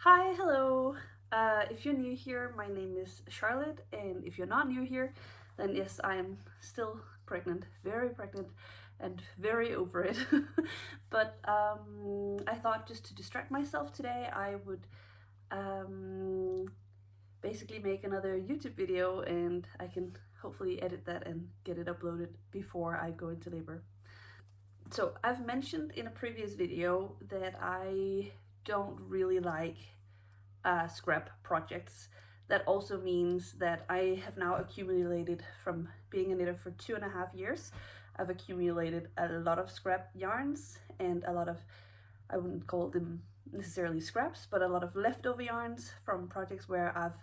Hi, hello. If you're new here, my name is Charlotte, and if you're not new here, then yes, I am still pregnant, very pregnant, and very over it. But I thought just to distract myself today, I would um, basically make another YouTube video, and I can hopefully edit that and get it uploaded before I go into labor. So I've mentioned in a previous video that I don't really like scrap projects. That also means that I have now accumulated, from being a knitter for 2.5 years, I've accumulated a lot of scrap yarns and a lot of, I wouldn't call them necessarily scraps, but a lot of leftover yarns from projects where I've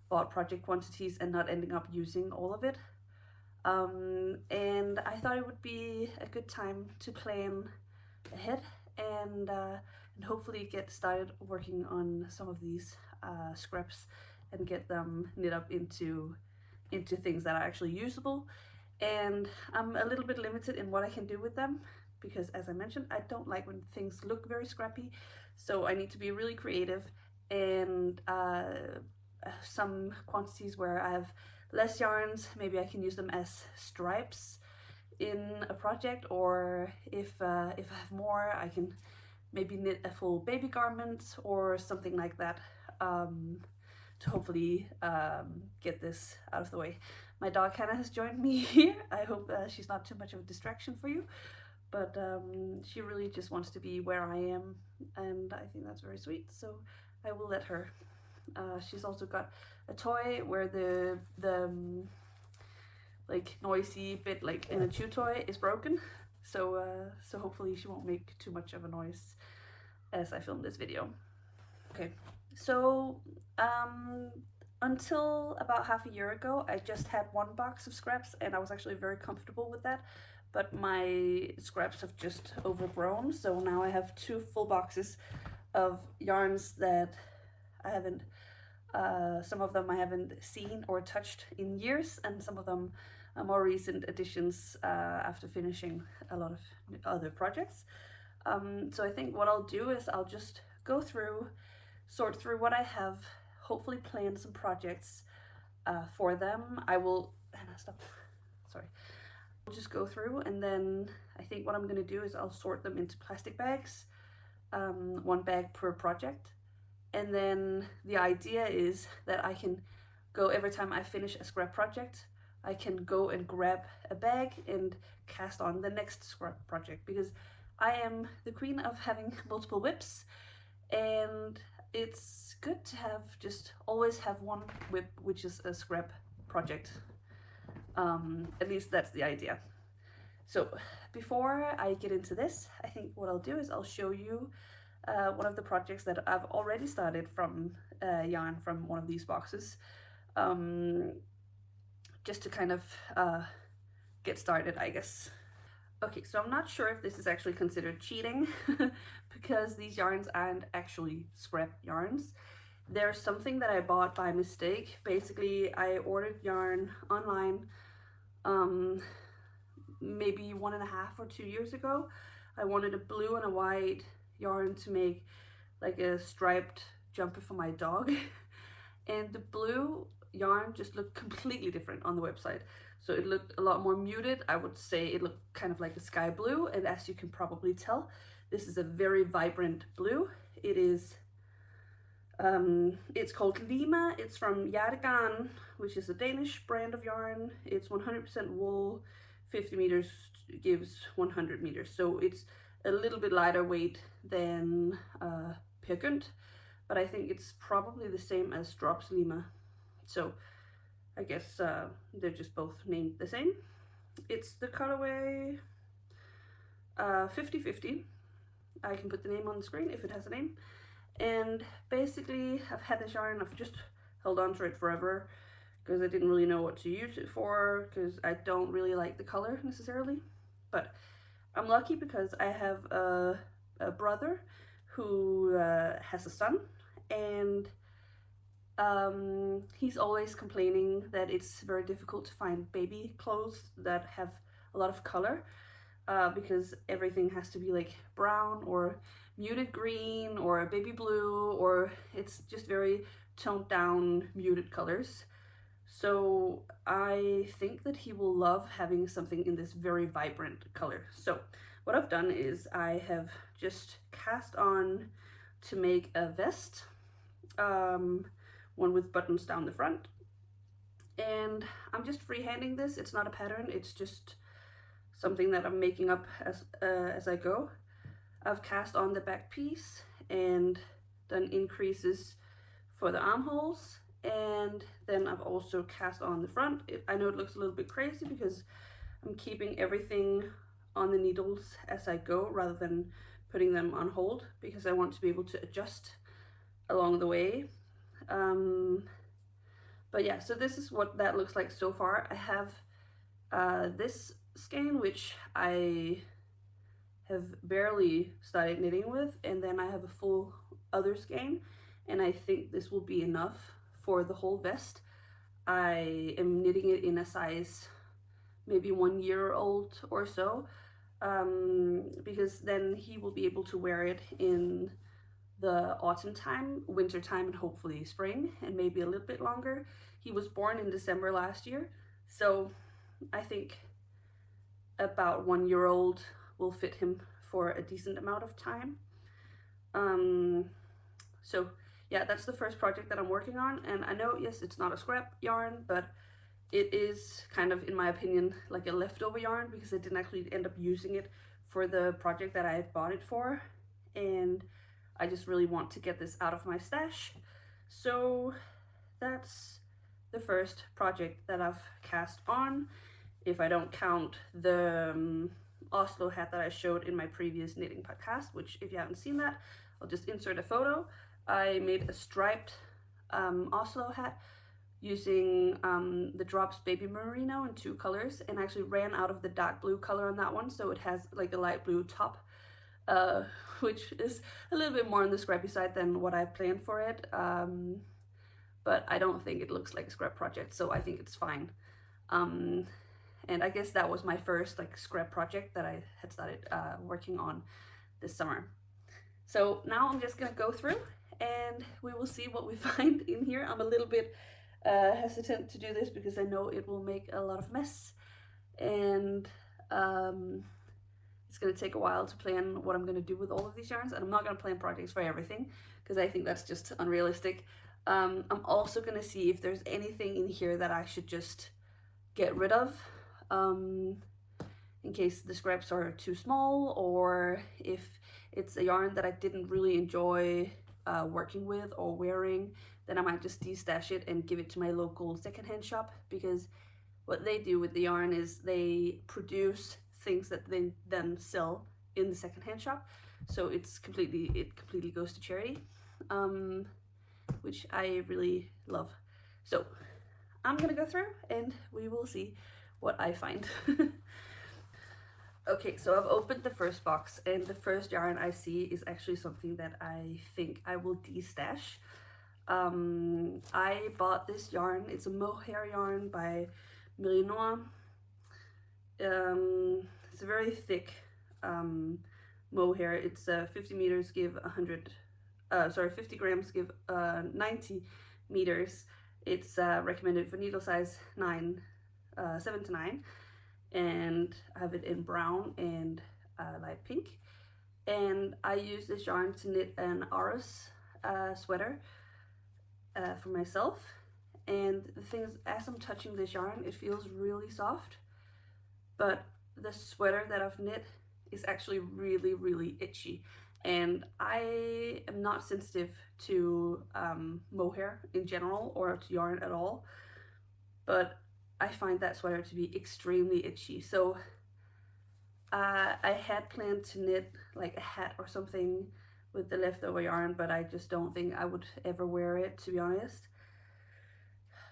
bought project quantities and not ending up using all of it. And I thought it would be a good time to plan ahead and hopefully get started working on some of these scraps and get them knit up into things that are actually usable. And I'm a little bit limited in what I can do with them because, as I mentioned, I don't like when things look very scrappy, so I need to be really creative. And some quantities where I have less yarns, maybe I can use them as stripes in a project, or if I have more, I can maybe knit a full baby garment or something like that, to hopefully get this out of the way. My dog Hannah has joined me here. I hope she's not too much of a distraction for you, but she really just wants to be where I am, and I think that's very sweet, so I will let her. She's also got a toy where the like noisy bit, like in a chew toy, is broken, so hopefully she won't make too much of a noise as I film this video. Okay, so until about half a year ago, I just had one box of scraps, and I was actually very comfortable with that. But my scraps have just overgrown, so now I have two full boxes of yarns that I haven't. Some of them I haven't seen or touched in years, and some of them are more recent additions after finishing a lot of other projects. So I think what I'll do is I'll just go through, sort through what I have, hopefully plan some projects for them. I will, Hannah, stop. Sorry. I'll just go through, and then I think what I'm going to do is I'll sort them into plastic bags, one bag per project. And then the idea is that I can go, every time I finish a scrap project, I can go and grab a bag and cast on the next scrap project, because I am the queen of having multiple whips, and it's good to have, just always have one whip which is a scrap project. At least that's the idea. So before I get into this, I think what I'll do is I'll show you one of the projects that I've already started from yarn from one of these boxes, just to kind of get started, I guess. Okay, so I'm not sure if this is actually considered cheating because these yarns aren't actually scrap yarns. There's something that I bought by mistake. Basically, I ordered yarn online maybe 1.5 or 2 years ago. I wanted a blue and a white yarn to make like a striped jumper for my dog, and the blue yarn just looked completely different on the website. So it looked a lot more muted. I would say it looked kind of like a sky blue, and as you can probably tell, this is a very vibrant blue. It is it's called Lima. It's from Yargarn, which is a Danish brand of yarn. It's 100% wool, 50 meters gives 100 meters, so it's a little bit lighter weight than Per Gynt, but I think it's probably the same as Drops Lima, so I guess they're just both named the same. It's the colorway 50/50. I can put the name on the screen if it has a name. And basically, I've had this yarn, I've just held on to it forever because I didn't really know what to use it for, because I don't really like the color necessarily. But I'm lucky because I have a brother who has a son, and he's always complaining that it's very difficult to find baby clothes that have a lot of color. because everything has to be like brown or muted green or a baby blue, or it's just very toned down muted colors. So I think that he will love having something in this very vibrant color. So what I've done is I have just cast on to make a vest, one with buttons down the front. And I'm just freehanding this. It's not a pattern, it's just something that I'm making up as I go. I've cast on the back piece and done increases for the armholes, and then I've also cast on the front. I know it looks a little bit crazy because I'm keeping everything on the needles as I go rather than putting them on hold, because I want to be able to adjust along the way. But yeah, so this is what that looks like so far. I have this skein, which I have barely started knitting with, and then I have a full other skein, and I think this will be enough for the whole vest. I am knitting it in a size maybe 1 year old or so, because then he will be able to wear it in the autumn time, winter time, and hopefully spring, and maybe a little bit longer. He was born in December last year, so I think about 1 year old will fit him for a decent amount of time. So yeah, that's the first project that I'm working on, and I know, yes, it's not a scrap yarn, but it is kind of, in my opinion, like a leftover yarn, because I didn't actually end up using it for the project that I had bought it for, and I just really want to get this out of my stash. So that's the first project that I've cast on, if I don't count the Oslo hat that I showed in my previous knitting podcast, which, if you haven't seen that, I'll just insert a photo. I made a striped Oslo hat using the Drops Baby Merino in 2 colors, and actually ran out of the dark blue color on that one, so it has like a light blue top, which is a little bit more on the scrappy side than what I planned for it, but I don't think it looks like a scrap project, so I think it's fine. And I guess that was my first like scrap project that I had started working on this summer. So now I'm just gonna go through and we will see what we find in here. I'm a little bit hesitant to do this because I know it will make a lot of mess, and it's gonna take a while to plan what I'm gonna do with all of these yarns, and I'm not gonna plan projects for everything because I think that's just unrealistic. I'm also gonna see if there's anything in here that I should just get rid of, in case the scraps are too small, or if it's a yarn that I didn't really enjoy working with or wearing, then I might just de-stash it and give it to my local secondhand shop, because what they do with the yarn is they produce things that they then sell in the secondhand shop, so it completely goes to charity, which I really love. So I'm gonna go through and we will see what I find. Okay, so I've opened the first box, and the first yarn I see is actually something that I think I will de-stash. I bought this yarn. It's a mohair yarn by Merino. It's a very thick mohair. It's 50 meters give 50 grams give 90 meters. It's recommended for needle size 7 to 9, and I have it in brown and light pink. And I use this yarn to knit an Aros sweater for myself. And the thing is, as I'm touching this yarn, it feels really soft, but the sweater that I've knit is actually really itchy, and I am not sensitive to mohair in general or to yarn at all, but I find that sweater to be extremely itchy. So I had planned to knit like a hat or something with the leftover yarn, but I just don't think I would ever wear it, to be honest.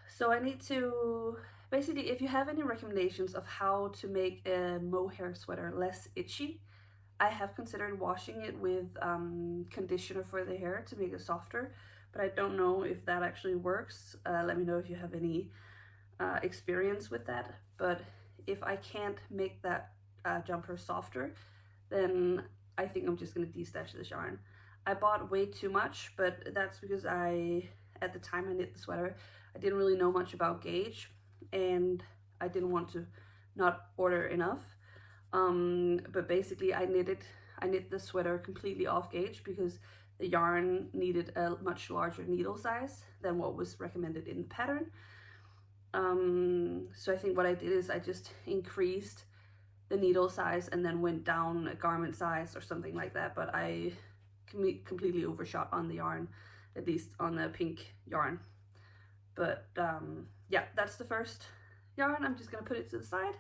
So I need to, basically, if you have any recommendations of how to make a mohair sweater less itchy, I have considered washing it with conditioner for the hair to make it softer, but I don't know if that actually works. Let me know if you have any experience with that. But if I can't make that jumper softer, then I think I'm just gonna destash this yarn. I bought way too much, but that's because at the time I knit the sweater, I didn't really know much about gauge, and I didn't want to not order enough. But basically I knit the sweater completely off gauge because the yarn needed a much larger needle size than what was recommended in the pattern. So I think what I did is I just increased the needle size and then went down a garment size or something like that, but I completely overshot on the yarn, at least on the pink yarn. But yeah, that's the first yarn. I'm just gonna put it to the side.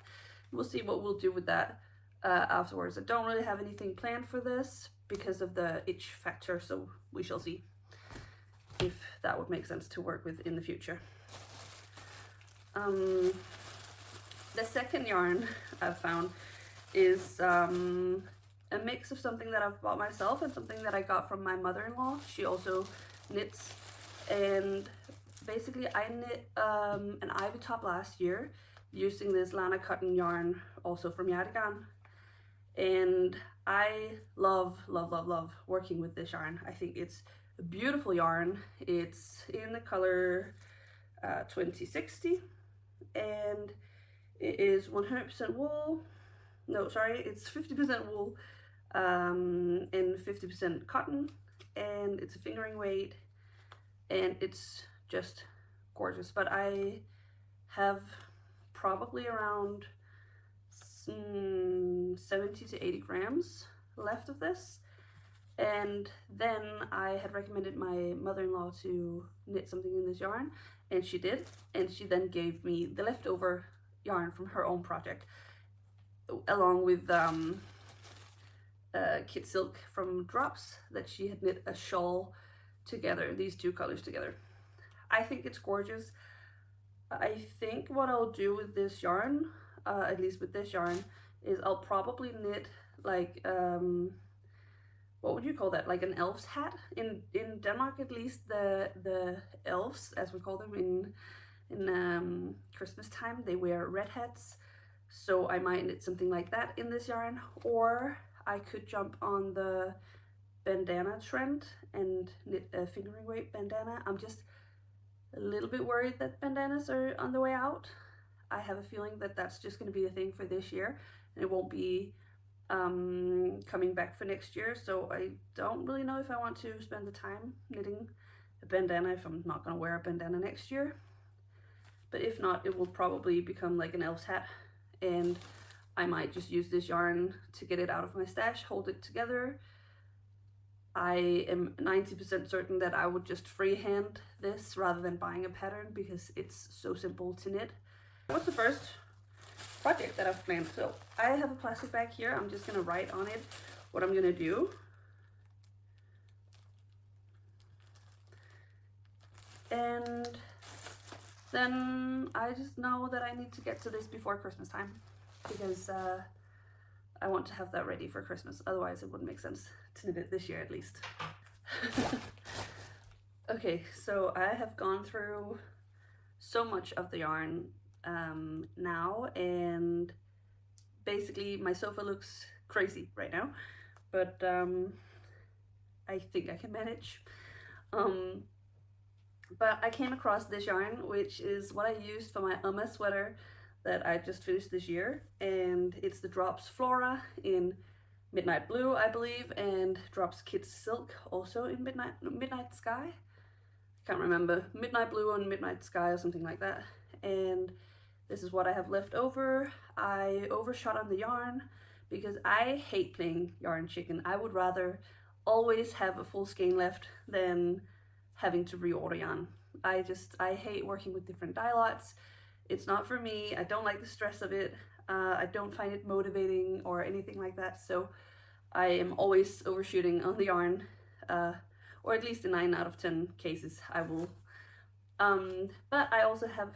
We'll see what we'll do with that afterwards. I don't really have anything planned for this because of the itch factor, so we shall see if that would make sense to work with in the future. The second yarn I've found is a mix of something that I've bought myself and something that I got from my mother-in-law. She also knits, and basically I knit an ivy top last year using this Lana cotton yarn, also from Yardigan, and I love working with this yarn. I think it's a beautiful yarn. It's in the color 2060, and it is 100% wool. No, sorry, it's 50% wool and 50% cotton, and it's a fingering weight, and it's just gorgeous. But I have probably around 70 to 80 grams left of this, and then I had recommended my mother-in-law to knit something in this yarn, and she did, and she then gave me the leftover yarn from her own project, along with kit silk from Drops that she had knit a shawl together, these two colors together. I think it's gorgeous. I think what I'll do with this yarn, at least with this yarn, is I'll probably knit like what would you call that, like an elf's hat? In Denmark, at least, the elves, as we call them in Christmas time, they wear red hats. So I might knit something like that in this yarn, or I could jump on the bandana trend and knit a fingering weight bandana. I'm just a little bit worried that bandanas are on the way out. I have a feeling that that's just going to be a thing for this year, and it won't be coming back for next year. So I don't really know if I want to spend the time knitting a bandana if I'm not going to wear a bandana next year. But if not, it will probably become like an elf's hat, and I might just use this yarn to get it out of my stash, hold it together. I am 90% certain that I would just freehand this rather than buying a pattern because it's so simple to knit. What's the first project that I've planned? So I have a plastic bag here. I'm just gonna write on it what I'm gonna do. And then I just know that I need to get to this before Christmas time, because I want to have that ready for Christmas. Otherwise it wouldn't make sense to knit it this year, at least. Okay, so I have gone through so much of the yarn now, and basically my sofa looks crazy right now, but I think I can manage. But I came across this yarn, which is what I used for my Uma sweater that I just finished this year, and it's the Drops Flora in Midnight Blue, I believe, and Drops Kit Silk also in Midnight Sky. I can't remember, Midnight Blue and Midnight Sky or something like that. And this is what I have left over. I overshot on the yarn because I hate playing yarn chicken. I would rather always have a full skein left than having to reorder yarn. I hate working with different dye lots. It's not for me. I don't like the stress of it. I don't find it motivating or anything like that. So I am always overshooting on the yarn, or at least in 9 out of 10 cases I will. But I also have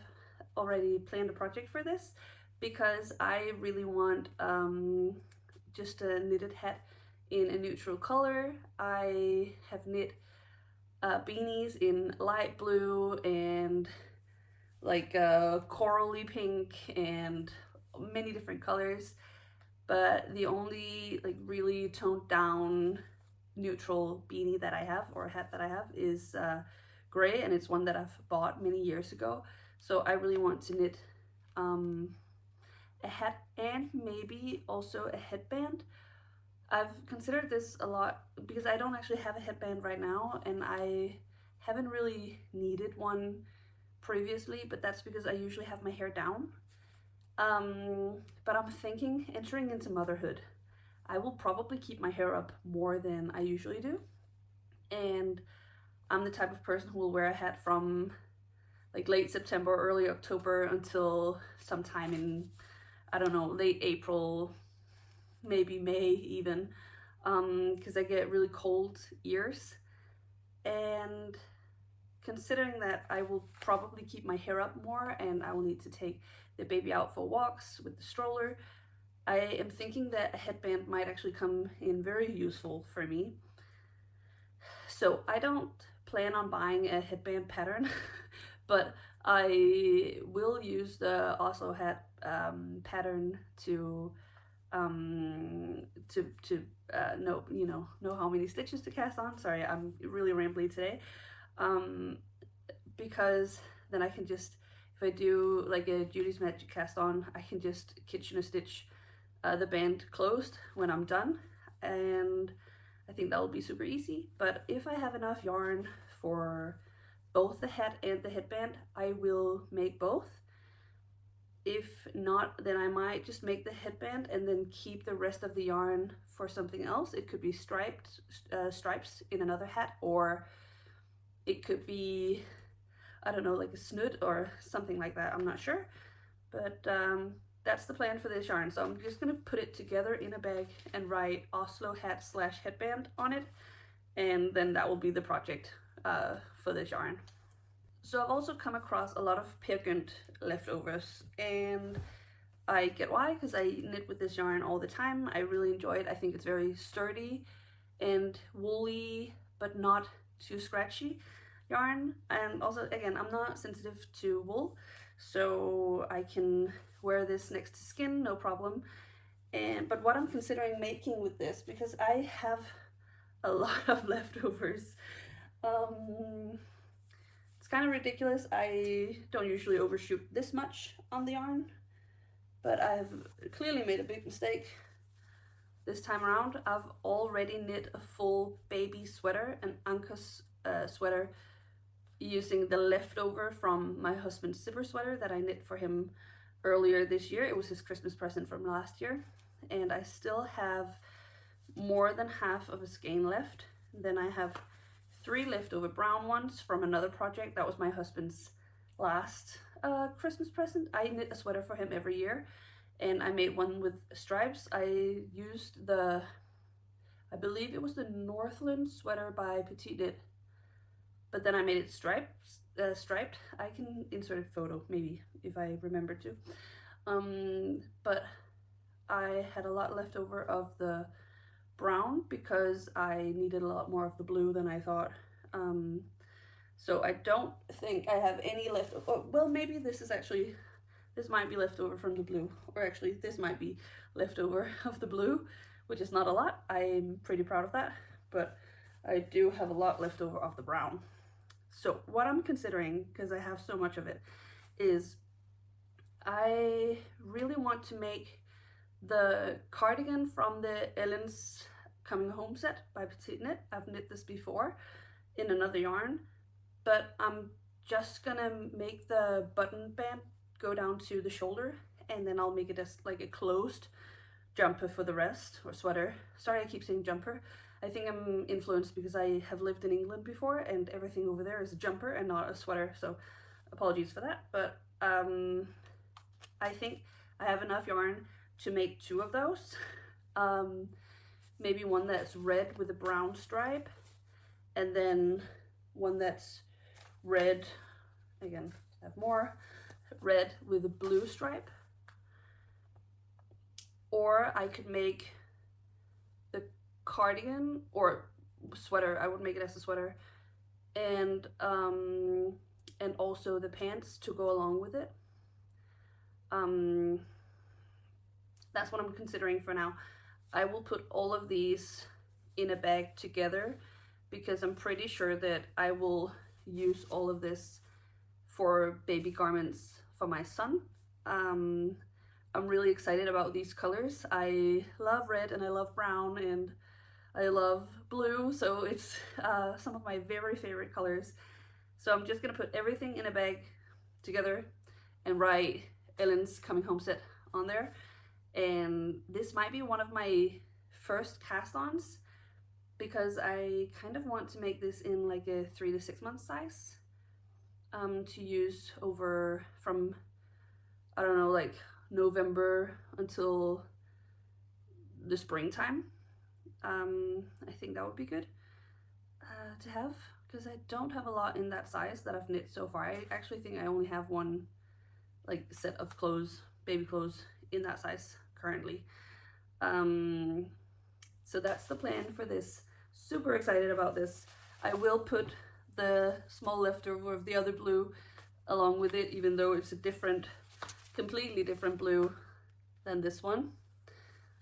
already planned a project for this because I really want just a knitted hat in a neutral color. I have knit beanies in light blue and like corally pink and many different colors, but the only like really toned down neutral beanie that I have, or hat that I have, is gray, and it's one that I've bought many years ago. So I really want to knit um, a hat and maybe also a headband. I've considered this a lot because I don't actually have a headband right now, and I haven't really needed one previously, but that's because I usually have my hair down. But I'm thinking, entering into motherhood, I will probably keep my hair up more than I usually do. And I'm the type of person who will wear a hat from like late September, early October until sometime in, I don't know, late April, maybe May even, because I get really cold ears. And considering that I will probably keep my hair up more and I will need to take the baby out for walks with the stroller, I am thinking that a headband might actually come in very useful for me. So I don't plan on buying a headband pattern, but I will use the Oslo hat pattern to know how many stitches to cast on. Sorry, I'm really rambly today. Um, because then I can just, if I do like a Judy's Magic cast on, I can just kitchen stitch the band closed when I'm done, and I think that will be super easy. But if I have enough yarn for both the hat and the headband, I will make both. If not, then I might just make the headband and then keep the rest of the yarn for something else. It could be stripes in another hat, or it could be, I don't know, like a snood or something like that. I'm not sure, but that's the plan for this yarn. So I'm just gonna put it together in a bag and write Oslo hat / headband on it, and then that will be the project for this yarn. So I've also come across a lot of Peer Gynt leftovers, and I get why, because I knit with this yarn all the time. I really enjoy it. I think it's very sturdy and woolly, but not too scratchy yarn. And also, again, I'm not sensitive to wool, so I can wear this next to skin, no problem. But what I'm considering making with this, because I have a lot of leftovers, it's kind of ridiculous. I don't usually overshoot this much on the yarn, but I've clearly made a big mistake this time around. I've already knit a full baby sweater, an Anka's sweater, using the leftover from my husband's zipper sweater that I knit for him earlier this year. It was his Christmas present from last year, and I still have more than half of a skein left. Then I have 3 leftover brown ones from another project. That was my husband's last Christmas present. I knit a sweater for him every year, and I made one with stripes. I used the, I believe it was the Northland sweater by Petite Knit, but then I made it striped. I can insert a photo maybe if I remember to. But I had a lot left over of the brown because I needed a lot more of the blue than I thought. So I don't think I have any left. Oh, well, maybe this might be leftover from the blue, or actually this might be leftover of the blue, which is not a lot. I'm pretty proud of that, but I do have a lot left over of the brown. So what I'm considering, because I have so much of it, is I really want to make the cardigan from the Ellen's Coming Home set by Petite Knit. I've knit this before in another yarn, but I'm just gonna make the button band go down to the shoulder, and then I'll make it as like a closed jumper for the rest, or sweater. Sorry, I keep saying jumper. I think I'm influenced because I have lived in England before and everything over there is a jumper and not a sweater, so apologies for that. But I think I have enough yarn to make 2 of those. Maybe one that's red with a brown stripe, and then one that's red, again, I have more, red with a blue stripe. Or I could make the cardigan or sweater, I would make it as a sweater, and also the pants to go along with it. that's what I'm considering for now. I will put all of these in a bag together because I'm pretty sure that I will use all of this for baby garments for my son. I'm really excited about these colors. I love red and I love brown and I love blue, so it's some of my very favorite colors. So I'm just gonna put everything in a bag together and write Ellen's coming home set on there. And this might be one of my first cast-ons because I kind of want to make this in like a 3 to 6 month size to use over from, I don't know, like November until the springtime. I think that would be good to have because I don't have a lot in that size that I've knit so far. I actually think I only have one like set of clothes, baby clothes in that size currently. So that's the plan for this. Super excited about this. I will put the small leftover of the other blue along with it, even though it's a different, completely different blue than this one.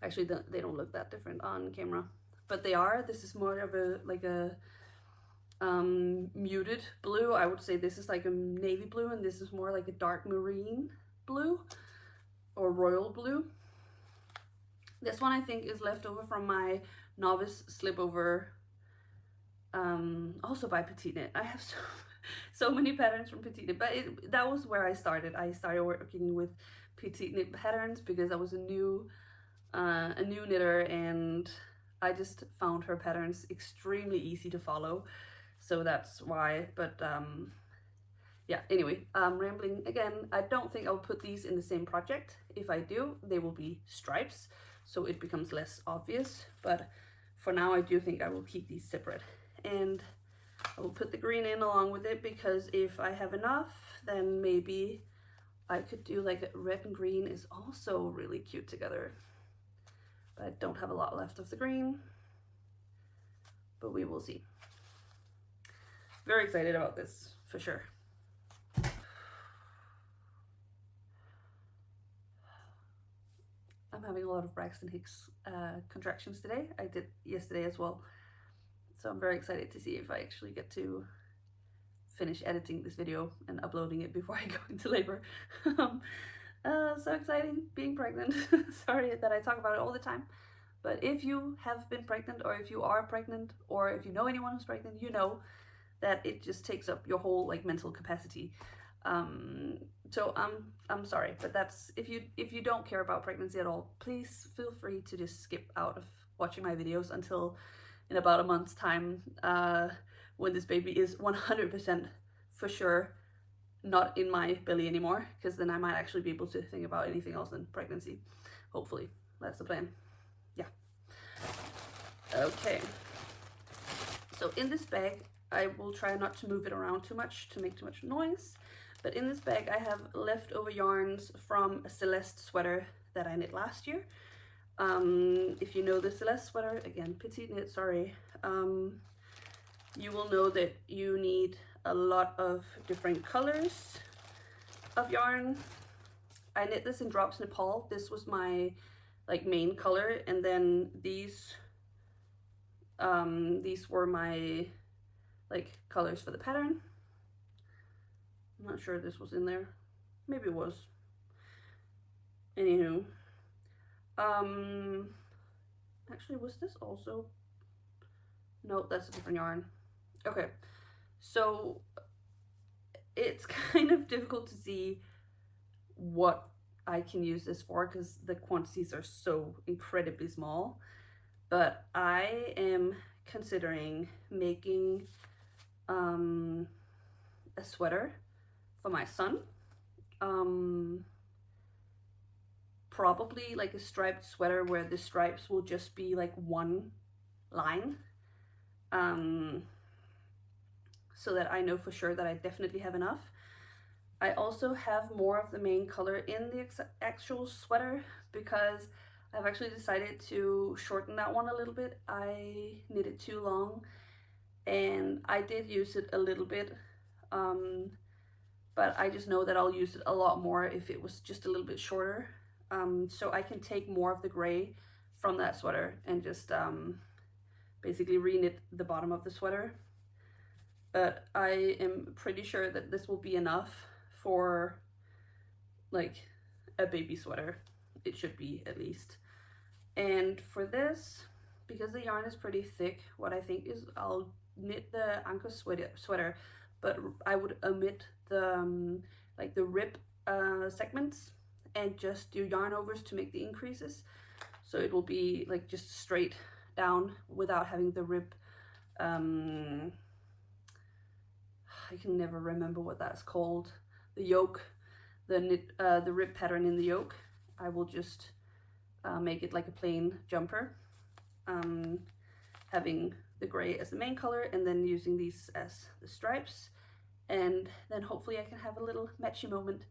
Actually, they don't look that different on camera, but they are. This is more of a like a muted blue. I would say this is like a navy blue, and this is more like a dark marine blue or royal blue. This one I think is left over from my novice slipover, also by Petite Knit. I have so many patterns from Petite Knit, but that was where I started. I started working with Petite Knit patterns because I was a new knitter, and I just found her patterns extremely easy to follow, so that's why. But yeah, anyway, rambling again. I don't think I'll put these in the same project. If I do, they will be stripes, so it becomes less obvious, but for now I do think I will keep these separate. And I will put the green in along with it because if I have enough, then maybe I could do like red and green is also really cute together. But I don't have a lot left of the green, but we will see. Very excited about this for sure. I'm having a lot of Braxton Hicks contractions today. I did yesterday as well. So I'm very excited to see if I actually get to finish editing this video and uploading it before I go into labor. So exciting, being pregnant. Sorry that I talk about it all the time. But if you have been pregnant, or if you are pregnant, or if you know anyone who's pregnant, you know that it just takes up your whole like mental capacity. So I'm sorry, but that's, if you don't care about pregnancy at all, please feel free to just skip out of watching my videos until in about a month's time, when this baby is 100% for sure not in my belly anymore, because then I might actually be able to think about anything else than pregnancy. Hopefully, that's the plan. Yeah. Okay. So in this bag, I will try not to move it around too much to make too much noise. But in this bag, I have leftover yarns from a Celeste sweater that I knit last year. If you know the Celeste sweater, again, Petite Knit, sorry, you will know that you need a lot of different colors of yarn. I knit this in Drops Nepal. This was my like main color, and then these were my like colors for the pattern. I'm not sure this was in there. Maybe it was. Anywho. Actually, was this also? No, that's a different yarn. Okay. So it's kind of difficult to see what I can use this for because the quantities are so incredibly small. But I am considering making a sweater for my son. Probably like a striped sweater where the stripes will just be like one line, so that I know for sure that I definitely have enough. I also have more of the main color in the actual sweater because I've actually decided to shorten that one a little bit. I knit it too long, and I did use it a little bit, but I just know that I'll use it a lot more if it was just a little bit shorter. so I can take more of the gray from that sweater and just basically re-knit the bottom of the sweater. But I am pretty sure that this will be enough for like a baby sweater. It should be, at least. And for this, because the yarn is pretty thick, what I think is I'll knit the Anko sweater, but I would omit the like the rib segments and just do yarn overs to make the increases, so it will be like just straight down without having the rib. I can never remember what that's called. The yoke, the rib pattern in the yoke. I will just make it like a plain jumper, having the gray as the main color and then using these as the stripes, and then hopefully I can have a little matchy moment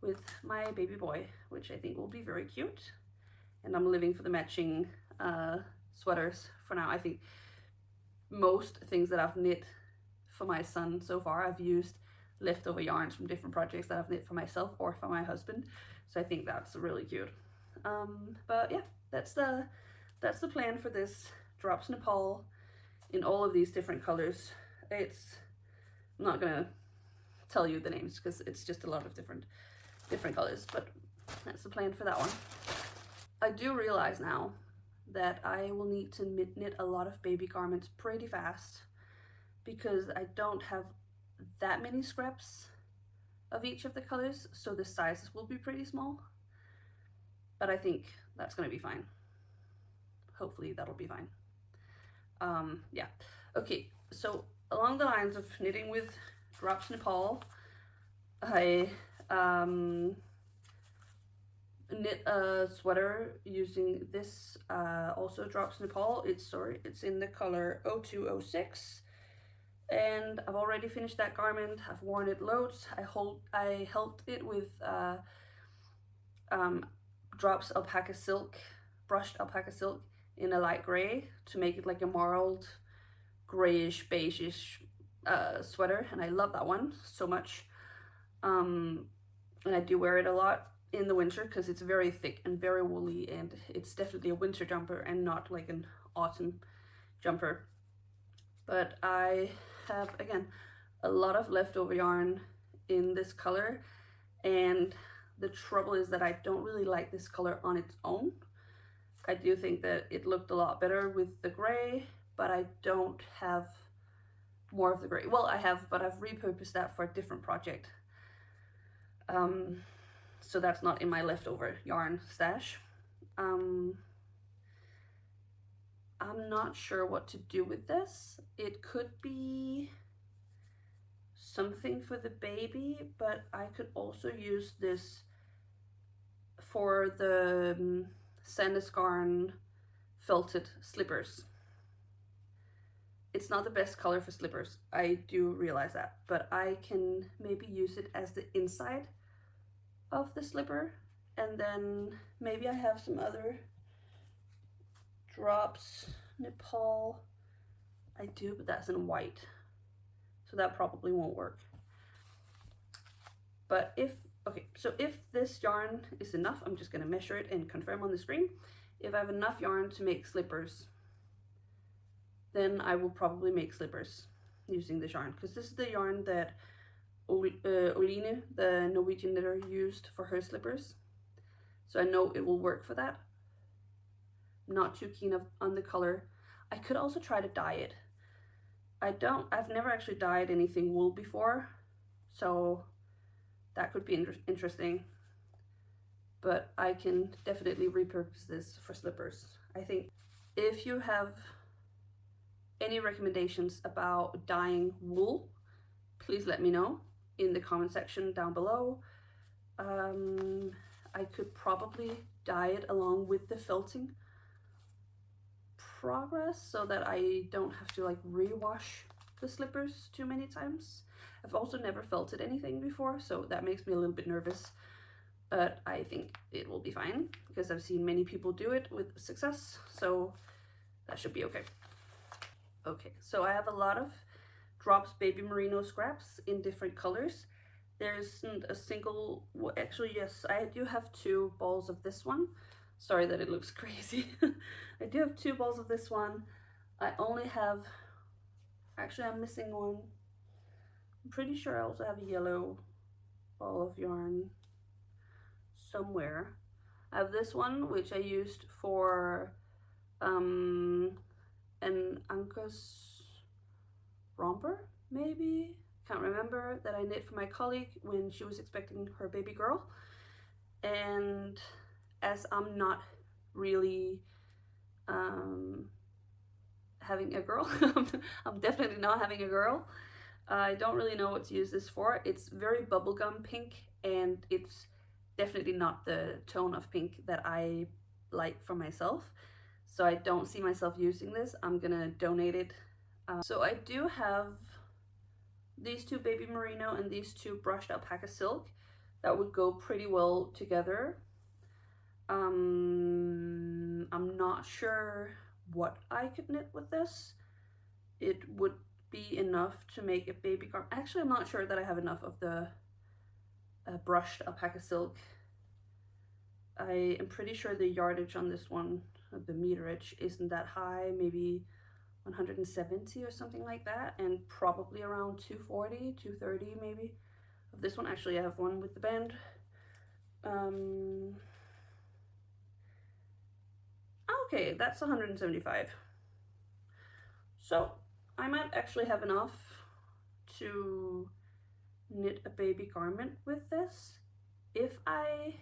with my baby boy, which I think will be very cute. And I'm living for the matching sweaters for now. I think most things that I've knit for my son so far, I've used leftover yarns from different projects that I've knit for myself or for my husband, so I think that's really cute. But yeah, that's the plan for this Drops Nepal in all of these different colors. I'm not gonna tell you the names because it's just a lot of different colors, but that's the plan for that one. I do realize now that I will need to knit a lot of baby garments pretty fast because I don't have that many scraps of each of the colors, so the sizes will be pretty small, but I think that's gonna be fine. Hopefully that'll be fine. Yeah, okay, so along the lines of knitting with Drops Nepal, I knit a sweater using this also Drops Nepal. It's in the color 0206, and I've already finished that garment. I've worn it loads. I helped it with Drops alpaca silk, brushed alpaca silk in a light gray to make it like a marled grayish beigeish sweater, and I love that one so much. And I do wear it a lot in the winter because it's very thick and very woolly, and it's definitely a winter jumper and not like an autumn jumper. But I have, again, a lot of leftover yarn in this color, and the trouble is that I don't really like this color on its own. I do think that it looked a lot better with the gray, but I don't have more of the gray. Well, I have, but I've repurposed that for a different project. So that's not in my leftover yarn stash. I'm not sure what to do with this. It could be something for the baby, but I could also use this for the Sandesgarn felted slippers. It's not the best color for slippers, I do realize that, but I can maybe use it as the inside of the slipper, and then maybe I have some other Drops Nepal. I do, but that's in white, so that probably won't work. But if this yarn is enough, I'm just gonna measure it and confirm on the screen. If I have enough yarn to make slippers, then I will probably make slippers using this yarn, because this is the yarn that Oline, the Norwegian knitter, used for her slippers. So I know it will work for that. I'm not too keen on the color. I could also try to dye it. I've never actually dyed anything wool before, so that could be interesting. But I can definitely repurpose this for slippers. I think if you have any recommendations about dyeing wool, please let me know in the comment section down below. I could probably dye it along with the felting progress so that I don't have to like rewash the slippers too many times. I've also never felted anything before, so that makes me a little bit nervous, but I think it will be fine because I've seen many people do it with success, so that should be okay. Okay, so I have a lot of Drops Baby Merino scraps in different colors. there isn't a single, well, actually yes, I do have 2 balls of this one. Sorry that it looks crazy. I do have 2 balls of this one. I only have, actually I'm missing one. I'm pretty sure I also have a yellow ball of yarn somewhere. I have this one, which I used for an Anka's romper, maybe? Can't remember, that I knit for my colleague when she was expecting her baby girl. And as I'm not really having a girl, I'm definitely not having a girl, I don't really know what to use this for. It's very bubblegum pink, and it's definitely not the tone of pink that I like for myself. So I don't see myself using this. I'm gonna donate it. So I do have these 2 baby merino and these 2 brushed alpaca silk that would go pretty well together. I'm not sure what I could knit with this. It would be enough to make a baby garment. Actually, I'm not sure that I have enough of the brushed alpaca silk. I am pretty sure the yardage on this one, the meterage, isn't that high, maybe 170 or something like that, and probably around 240, 230 maybe. Of this one, actually I have one with the band. Okay, that's 175. So I might actually have enough to knit a baby garment with this if I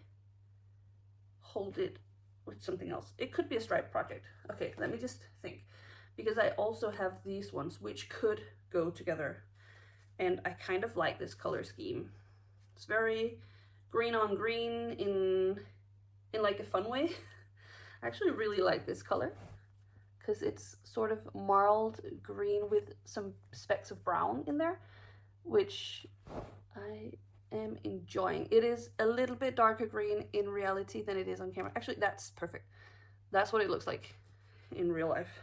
hold it with something else. It could be a stripe project. Okay, let me just think, because I also have these ones which could go together, and I kind of like this color scheme. It's very green on green in like a fun way. I actually really like this color because it's sort of marled green with some specks of brown in there, which I am enjoying. It is a little bit darker green in reality than it is on camera. Actually, that's perfect. That's what it looks like in real life.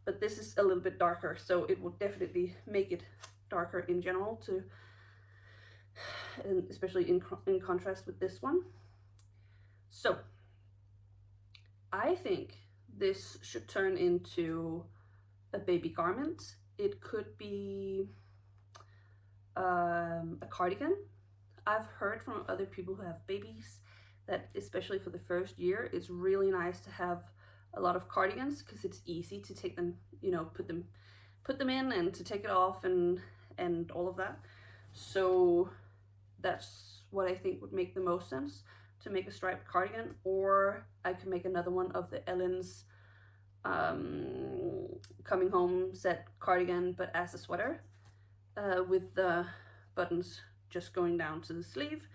But this is a little bit darker, so it will definitely make it darker in general, too, and especially in contrast with this one. So I think this should turn into a baby garment. It could be a cardigan. I've heard from other people who have babies that especially for the first year, it's really nice to have a lot of cardigans because it's easy to take them, you know, put them in and to take it off and all of that. So that's what I think would make the most sense, to make a striped cardigan. Or I could make another one of the Ellen's coming home set cardigan, but as a sweater, with the buttons just going down to the sleeve,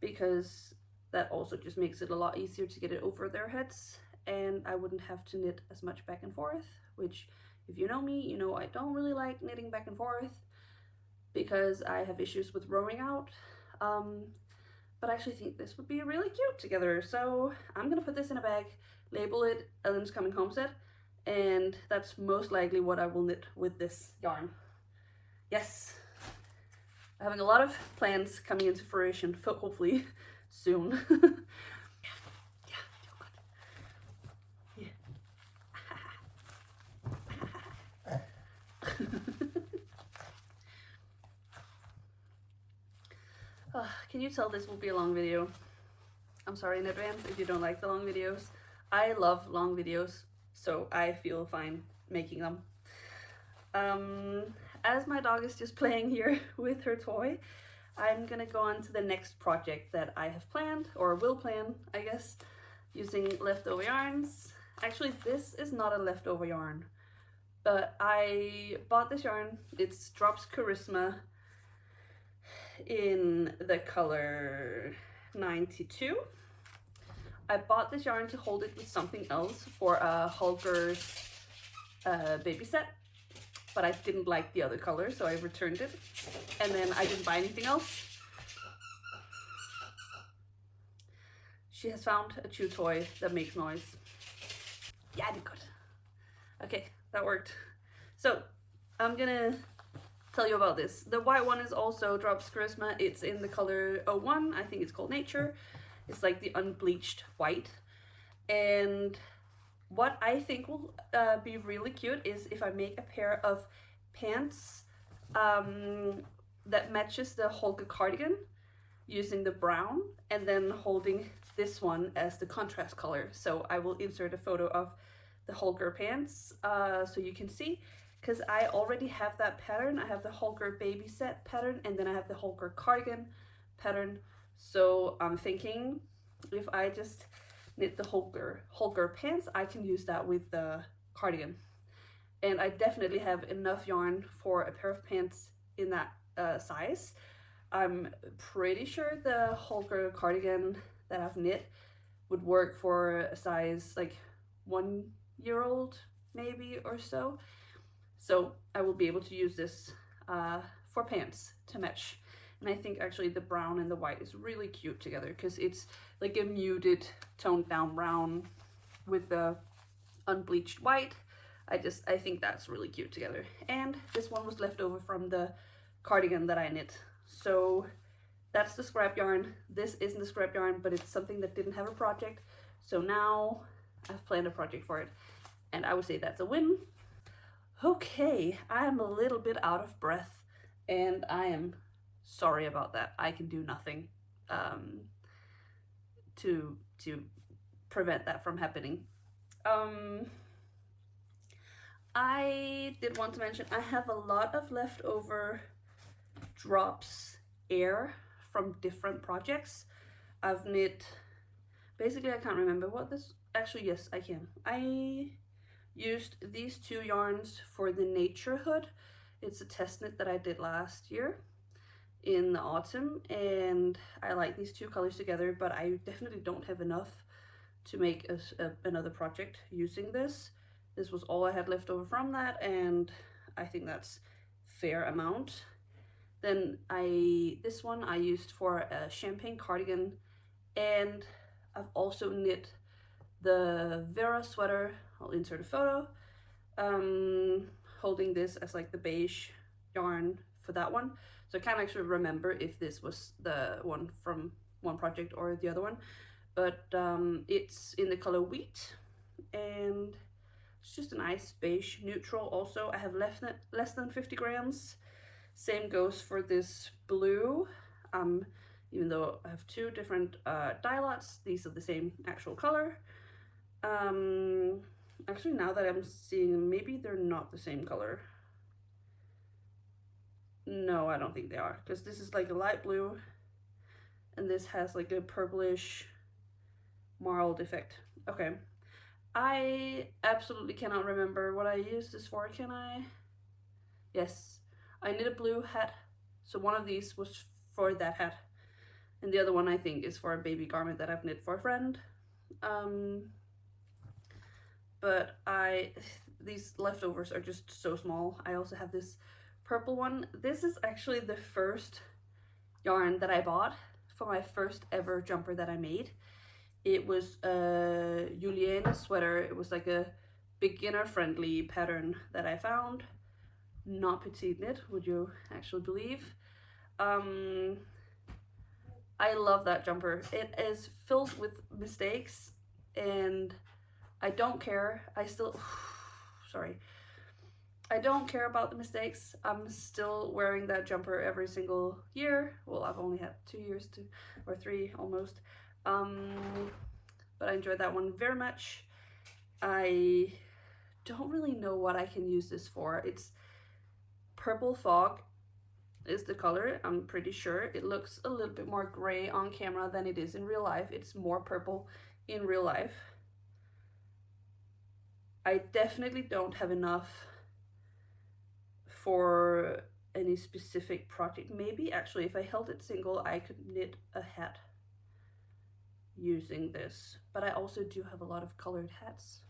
because that also just makes it a lot easier to get it over their heads, and I wouldn't have to knit as much back and forth, which, if you know me, you know I don't really like knitting back and forth because I have issues with rowing out. But I actually think this would be really cute together. So I'm gonna put this in a bag, label it Ellen's Coming Home Set, and that's most likely what I will knit with this yarn. Yes, having a lot of plans coming into fruition, hopefully soon. Yeah, feel good. Yeah. Can you tell this will be a long video? I'm sorry in advance if you don't like the long videos. I love long videos, so I feel fine making them. As my dog is just playing here with her toy, I'm gonna go on to the next project that I have planned, or will plan, I guess, using leftover yarns. Actually, this is not a leftover yarn, but I bought this yarn. It's Drops Charisma in the color 92. I bought this yarn to hold it with something else for a Hulker's baby set, but I didn't like the other color, so I returned it, and then I didn't buy anything else. She has found a chew toy that makes noise. Yeah, I did good. Okay, that worked. So I'm gonna tell you about this. The white one is also Drops Charisma. It's in the color 01. I think it's called Nature. It's like the unbleached white. And what I think will be really cute is if I make a pair of pants that matches the Holger cardigan using the brown, and then holding this one as the contrast color. So I will insert a photo of the Holger pants so you can see, because I already have that pattern. I have the Holger baby set pattern, and then I have the Holger cardigan pattern. So I'm thinking if I just knit the Holger pants, I can use that with the cardigan. And I definitely have enough yarn for a pair of pants in that size. I'm pretty sure the Holger cardigan that I've knit would work for a size like 1-year-old maybe or so. So I will be able to use this for pants to match. And I think actually the brown and the white is really cute together, because it's like a muted toned down brown with the unbleached white. I think that's really cute together. And this one was left over from the cardigan that I knit. So that's the scrap yarn. This isn't the scrap yarn, but it's something that didn't have a project. So now I've planned a project for it, and I would say that's a win. Okay, I am a little bit out of breath, and I am sorry about that. I can do nothing to prevent that from happening. I did want to mention I have a lot of leftover drops air from different projects. I've knit, basically I can't remember what this, actually yes I can. I used these two yarns for the Nature hood. It's a test knit that I did last year in the autumn, and I like these two colors together, but I definitely don't have enough to make another project using this. This was all I had left over from that, and I think that's fair amount. Then this one I used for a champagne cardigan, and I've also knit the Vera sweater. I'll insert a photo, holding this as like the beige yarn for that one. So I can't actually remember if this was the one from one project or the other one, but it's in the color wheat, and it's just a nice beige neutral. Also, I have less than 50 grams. Same goes for this blue. Even though I have two different dye lots, these are the same actual color. Actually, now that I'm seeing, maybe they're not the same color. No, I don't think they are, because this is like a light blue, and this has like a purplish marled effect. Okay, I absolutely cannot remember what I used this for. Can I? Yes, I knit a blue hat, so one of these was for that hat, and the other one I think is for a baby garment that I've knit for a friend. But these leftovers are just so small. I also have this purple one. This is actually the first yarn that I bought for my first ever jumper that I made. It was a Juliana sweater. It was like a beginner friendly pattern that I found. Not petite knit, would you actually believe? I love that jumper. It is filled with mistakes, and I don't care. Sorry. I don't care about the mistakes. I'm still wearing that jumper every single year. Well, I've only had 2 years or 3 almost. But I enjoyed that one very much. I don't really know what I can use this for. It's Purple Fog is the color, I'm pretty sure. It looks a little bit more gray on camera than it is in real life. It's more purple in real life. I definitely don't have enough for any specific project. Maybe actually if I held it single, I could knit a hat using this, but I also do have a lot of colored hats,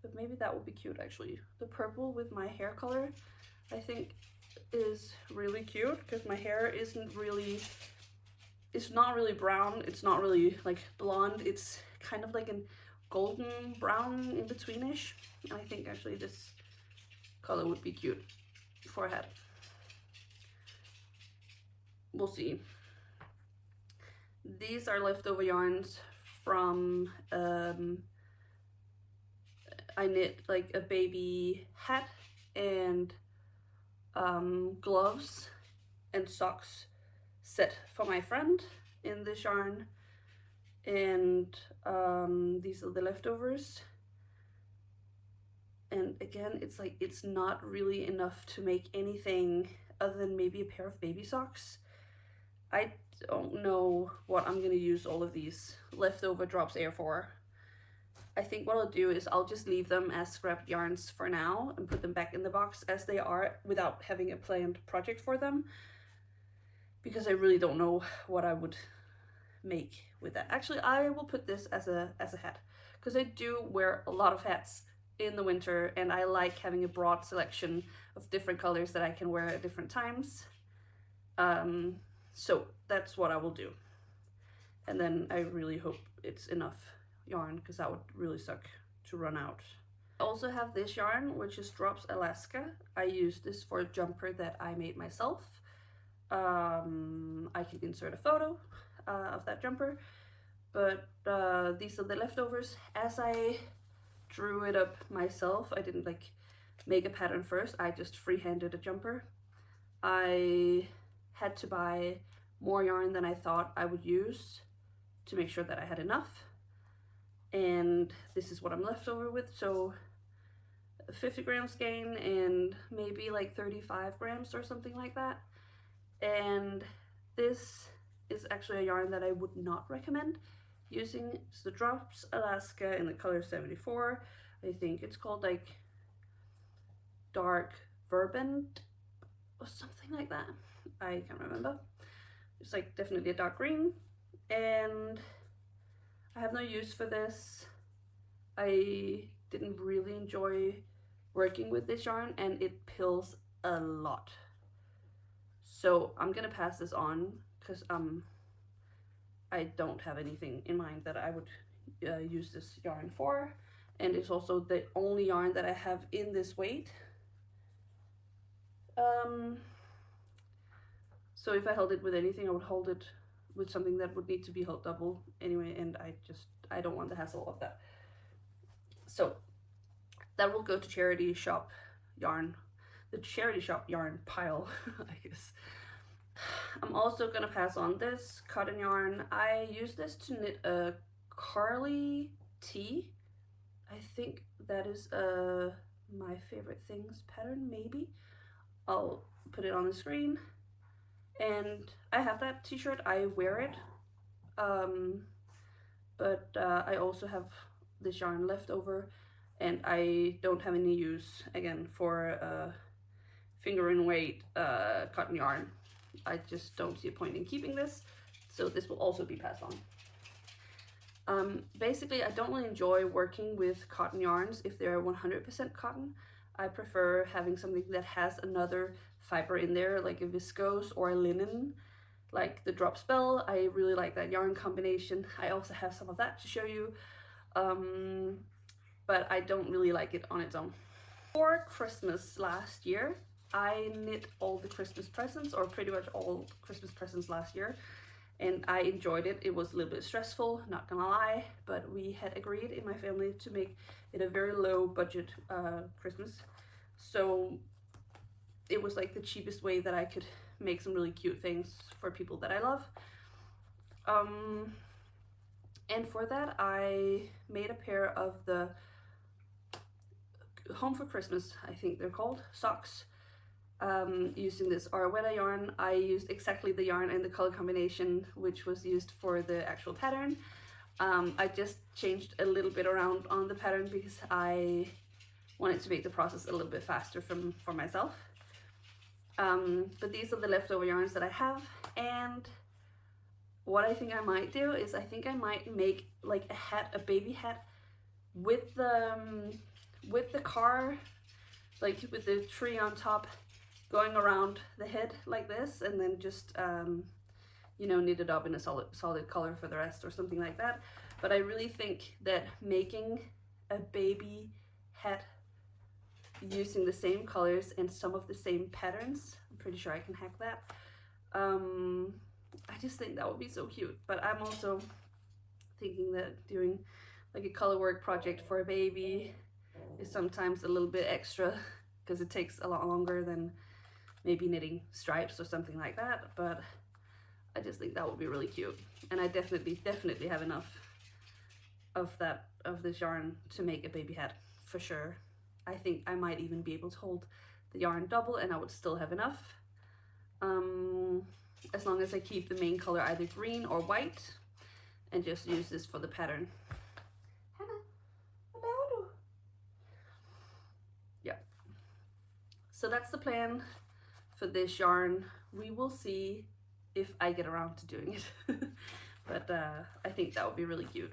but maybe that would be cute actually. The purple with my hair color I think is really cute, because my hair isn't really, it's not really brown, it's not really like blonde, it's kind of like a golden brown in betweenish. I think actually this color would be cute for a hat. we'll see. These are leftover yarns from, I knit like a baby hat and gloves and socks set for my friend in this yarn, and these are the leftovers. And again, it's like, it's not really enough to make anything other than maybe a pair of baby socks. I don't know what I'm gonna use all of these leftover drops air for. I think what I'll do is I'll just leave them as scrap yarns for now and put them back in the box as they are without having a planned project for them, because I really don't know what I would make with that. Actually, I will put this as a hat, because I do wear a lot of hats in the winter and I like having a broad selection of different colors that I can wear at different times. So that's what I will do. And then I really hope it's enough yarn, because that would really suck to run out. I also have this yarn, which is Drops Alaska. I use this for a jumper that I made myself. I can insert a photo of that jumper, but these are the leftovers. As I drew it up myself, I didn't like make a pattern first, I just freehanded a jumper. I had to buy more yarn than I thought I would use to make sure that I had enough, and this is what I'm left over with. So 50 grams skein and maybe like 35 grams or something like that. And this is actually a yarn that I would not recommend using. It's the Drops Alaska in the color 74. I think it's called like Dark Verband or something like that. I can't remember. It's like definitely a dark green, and I have no use for this. I didn't really enjoy working with this yarn and it pills a lot. So I'm gonna pass this on, because I don't have anything in mind that I would use this yarn for, and it's also the only yarn that I have in this weight. So if I held it with anything, I would hold it with something that would need to be held double anyway, and I don't want the hassle of that. So that will go to charity shop yarn, the charity shop yarn pile, I guess. I'm also gonna pass on this cotton yarn. I use this to knit a Carly tee. I think that is my favorite things pattern, maybe. I'll put it on the screen. And I have that t-shirt, I wear it, but I also have this yarn left over, and I don't have any use, again, for finger and weight cotton yarn. I just don't see a point in keeping this, so this will also be passed on. Basically, I don't really enjoy working with cotton yarns if they're 100% cotton. I prefer having something that has another fiber in there, like a viscose or a linen, like the Drop Spell. I really like that yarn combination. I also have some of that to show you, but I don't really like it on its own. For Christmas last year, I knit all the Christmas presents, or pretty much all Christmas presents last year, and I enjoyed it. It was a little bit stressful, not gonna lie, but we had agreed in my family to make it a very low budget Christmas. So it was like the cheapest way that I could make some really cute things for people that I love. And for that, I made a pair of the Home for Christmas, I think they're called, socks, using this Araweta yarn. I used exactly the yarn and the color combination which was used for the actual pattern. I just changed a little bit around on the pattern because I wanted to make the process a little bit faster for myself. But these are the leftover yarns that I have, and what I think I might do is I think I might make like a hat, a baby hat, with the car, like with the tree on top going around the head like this, and then just you know, knit it up in a solid color for the rest or something like that. But I really think that making a baby hat using the same colors and some of the same patterns, I'm pretty sure I can hack that, I just think that would be so cute. But I'm also thinking that doing like a color work project for a baby is sometimes a little bit extra because it takes a lot longer than maybe knitting stripes or something like that. But I just think that would be really cute, and I definitely have enough of this yarn to make a baby hat for sure. I think I might even be able to hold the yarn double and I would still have enough. As long as I keep the main color either green or white and just use this for the pattern. Yeah. So that's the plan for this yarn. We will see if I get around to doing it. But I think that would be really cute.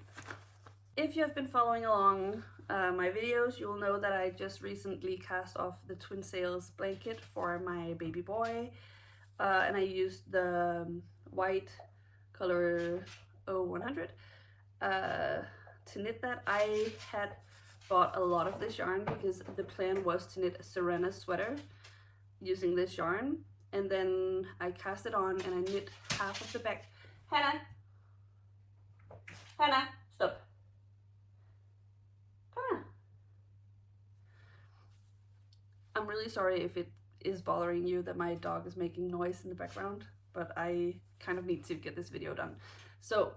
If you have been following along my videos, you will know that I just recently cast off the twin sails blanket for my baby boy. And I used the white color 0100 to knit that. I had bought a lot of this yarn because the plan was to knit a Serena sweater using this yarn, and then I cast it on and I knit half of the back. Hannah, stop. Come on. I'm really sorry if it is bothering you that my dog is making noise in the background, but I kind of need to get this video done. So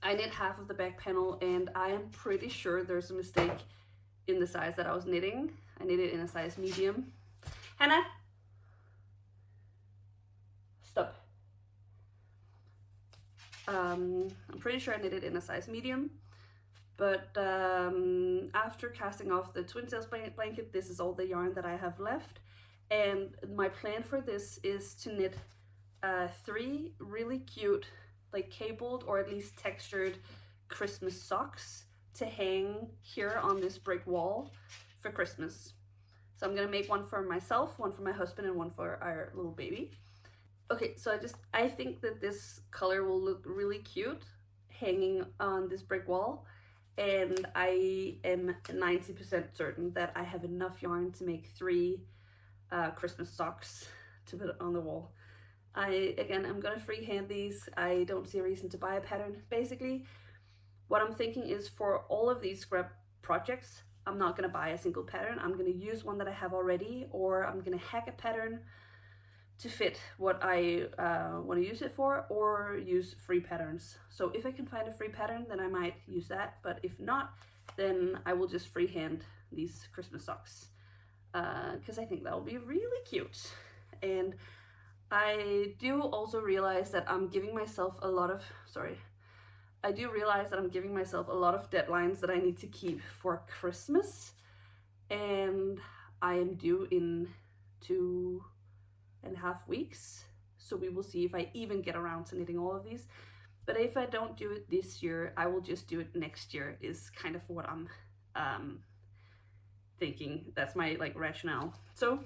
I knit half of the back panel, and I am pretty sure there's a mistake in the size that I was knitting. I knitted in a size medium. Hannah, stop. I'm pretty sure I knitted in a size medium, but after casting off the twin sails blanket, this is all the yarn that I have left. And my plan for this is to knit 3 really cute, like cabled or at least textured Christmas socks to hang here on this brick wall for Christmas. So I'm gonna make one for myself, one for my husband, and one for our little baby. Okay, so I think that this color will look really cute hanging on this brick wall, and I am 90% certain that I have enough yarn to make 3 Christmas socks to put on the wall. I'm gonna freehand these. I don't see a reason to buy a pattern. Basically, what I'm thinking is for all of these scrap projects, I'm not gonna buy a single pattern. I'm gonna use one that I have already, or I'm gonna hack a pattern to fit what I want to use it for, or use free patterns. So if I can find a free pattern, then I might use that, but if not, then I will just freehand these Christmas socks, because I think that will be really cute. And I do also realize that I'm giving myself a lot of, I do realize that I'm giving myself a lot of deadlines that I need to keep for Christmas, and I am due in 2.5 weeks, so we will see if I even get around to knitting all of these. But if I don't do it this year, I will just do it next year, is kind of what I'm thinking. That's my rationale. So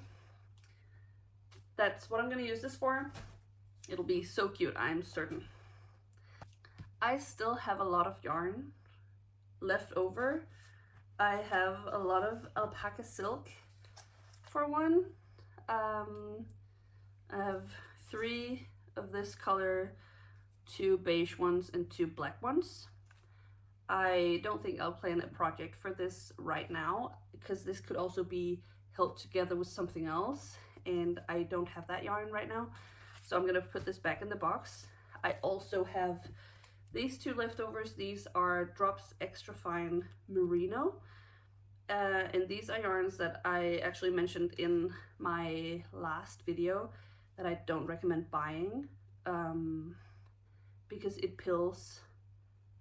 that's what I'm gonna use this for. It'll be so cute, I'm certain. I still have a lot of yarn left over. I have a lot of alpaca silk for one. I have 3 of this color, 2 beige ones, and 2 black ones. I don't think I'll plan a project for this right now, because this could also be held together with something else, and I don't have that yarn right now. So I'm gonna put this back in the box. I also have these 2 leftovers. These are Drops Extra Fine Merino. And these are yarns that I actually mentioned in my last video that I don't recommend buying, because it pills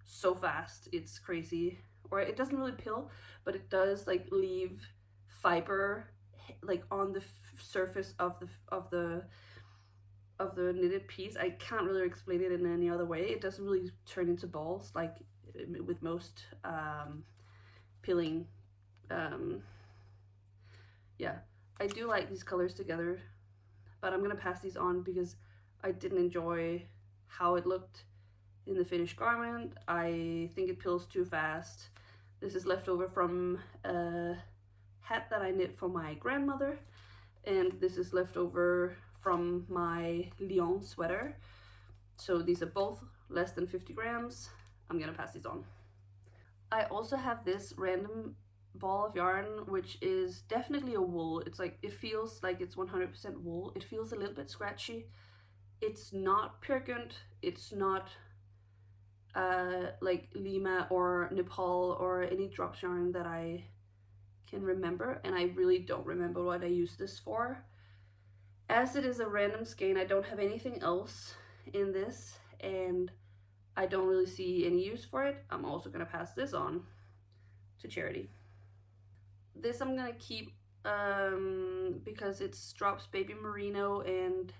so fast. It's crazy. Or it doesn't really pill, but it does leave fiber on the surface of the knitted piece. I can't really explain it in any other way. It doesn't really turn into balls like with most pilling. Yeah, I do like these colors together, but I'm gonna pass these on because I didn't enjoy how it looked in the finished garment. I think it pills too fast. This is leftover from a hat that I knit for my grandmother, and this is leftover from my Lyon sweater. So these are both less than 50 grams. I'm gonna pass these on. I also have this random ball of yarn, which is definitely a wool. It's like, it feels like it's 100% wool. It feels a little bit scratchy. It's not pure gynt. It's not like Lima or Nepal or any drops yarn that I can remember, and I really don't remember what I used this for. As it is a random skein, I don't have anything else in this, and I don't really see any use for it. I'm also gonna pass this on to Charity. This I'm gonna keep because it's Drops Baby Merino, and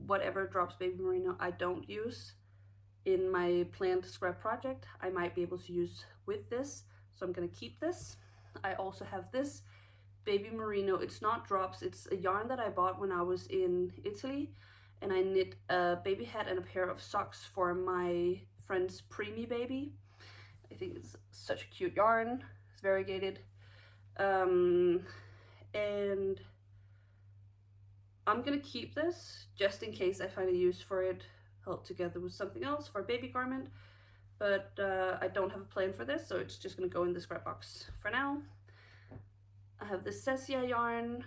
whatever Drops Baby Merino I don't use in my planned scrap project, I might be able to use with this. So I'm gonna keep this. I also have this Baby Merino. It's not Drops, it's a yarn that I bought when I was in Italy, and I knit a baby hat and a pair of socks for my friend's preemie baby. I think it's such a cute yarn. It's variegated. And I'm gonna keep this just in case I find a use for it held together with something else for a baby garment, but I don't have a plan for this, so it's just gonna go in the scrap box for now. I have this Sessia yarn.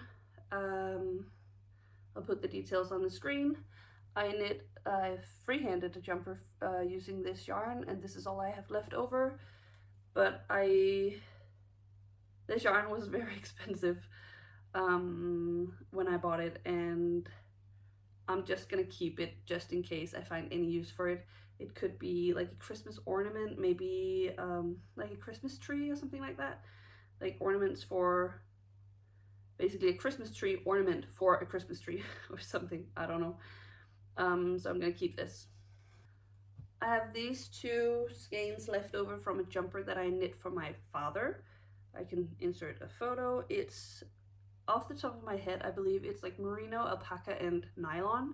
I'll put the details on the screen. I freehanded a jumper using this yarn, and this is all I have left over, but this yarn was very expensive when I bought it, and I'm just gonna keep it just in case I find any use for it. It could be like a Christmas ornament, maybe like a Christmas tree or something like that. Like ornaments for basically a Christmas tree ornament for a Christmas tree or something, I don't know. So I'm gonna keep this. I have these two skeins left over from a jumper that I knit for my father. I can insert a photo. It's off the top of my head, I believe it's like merino, alpaca, and nylon,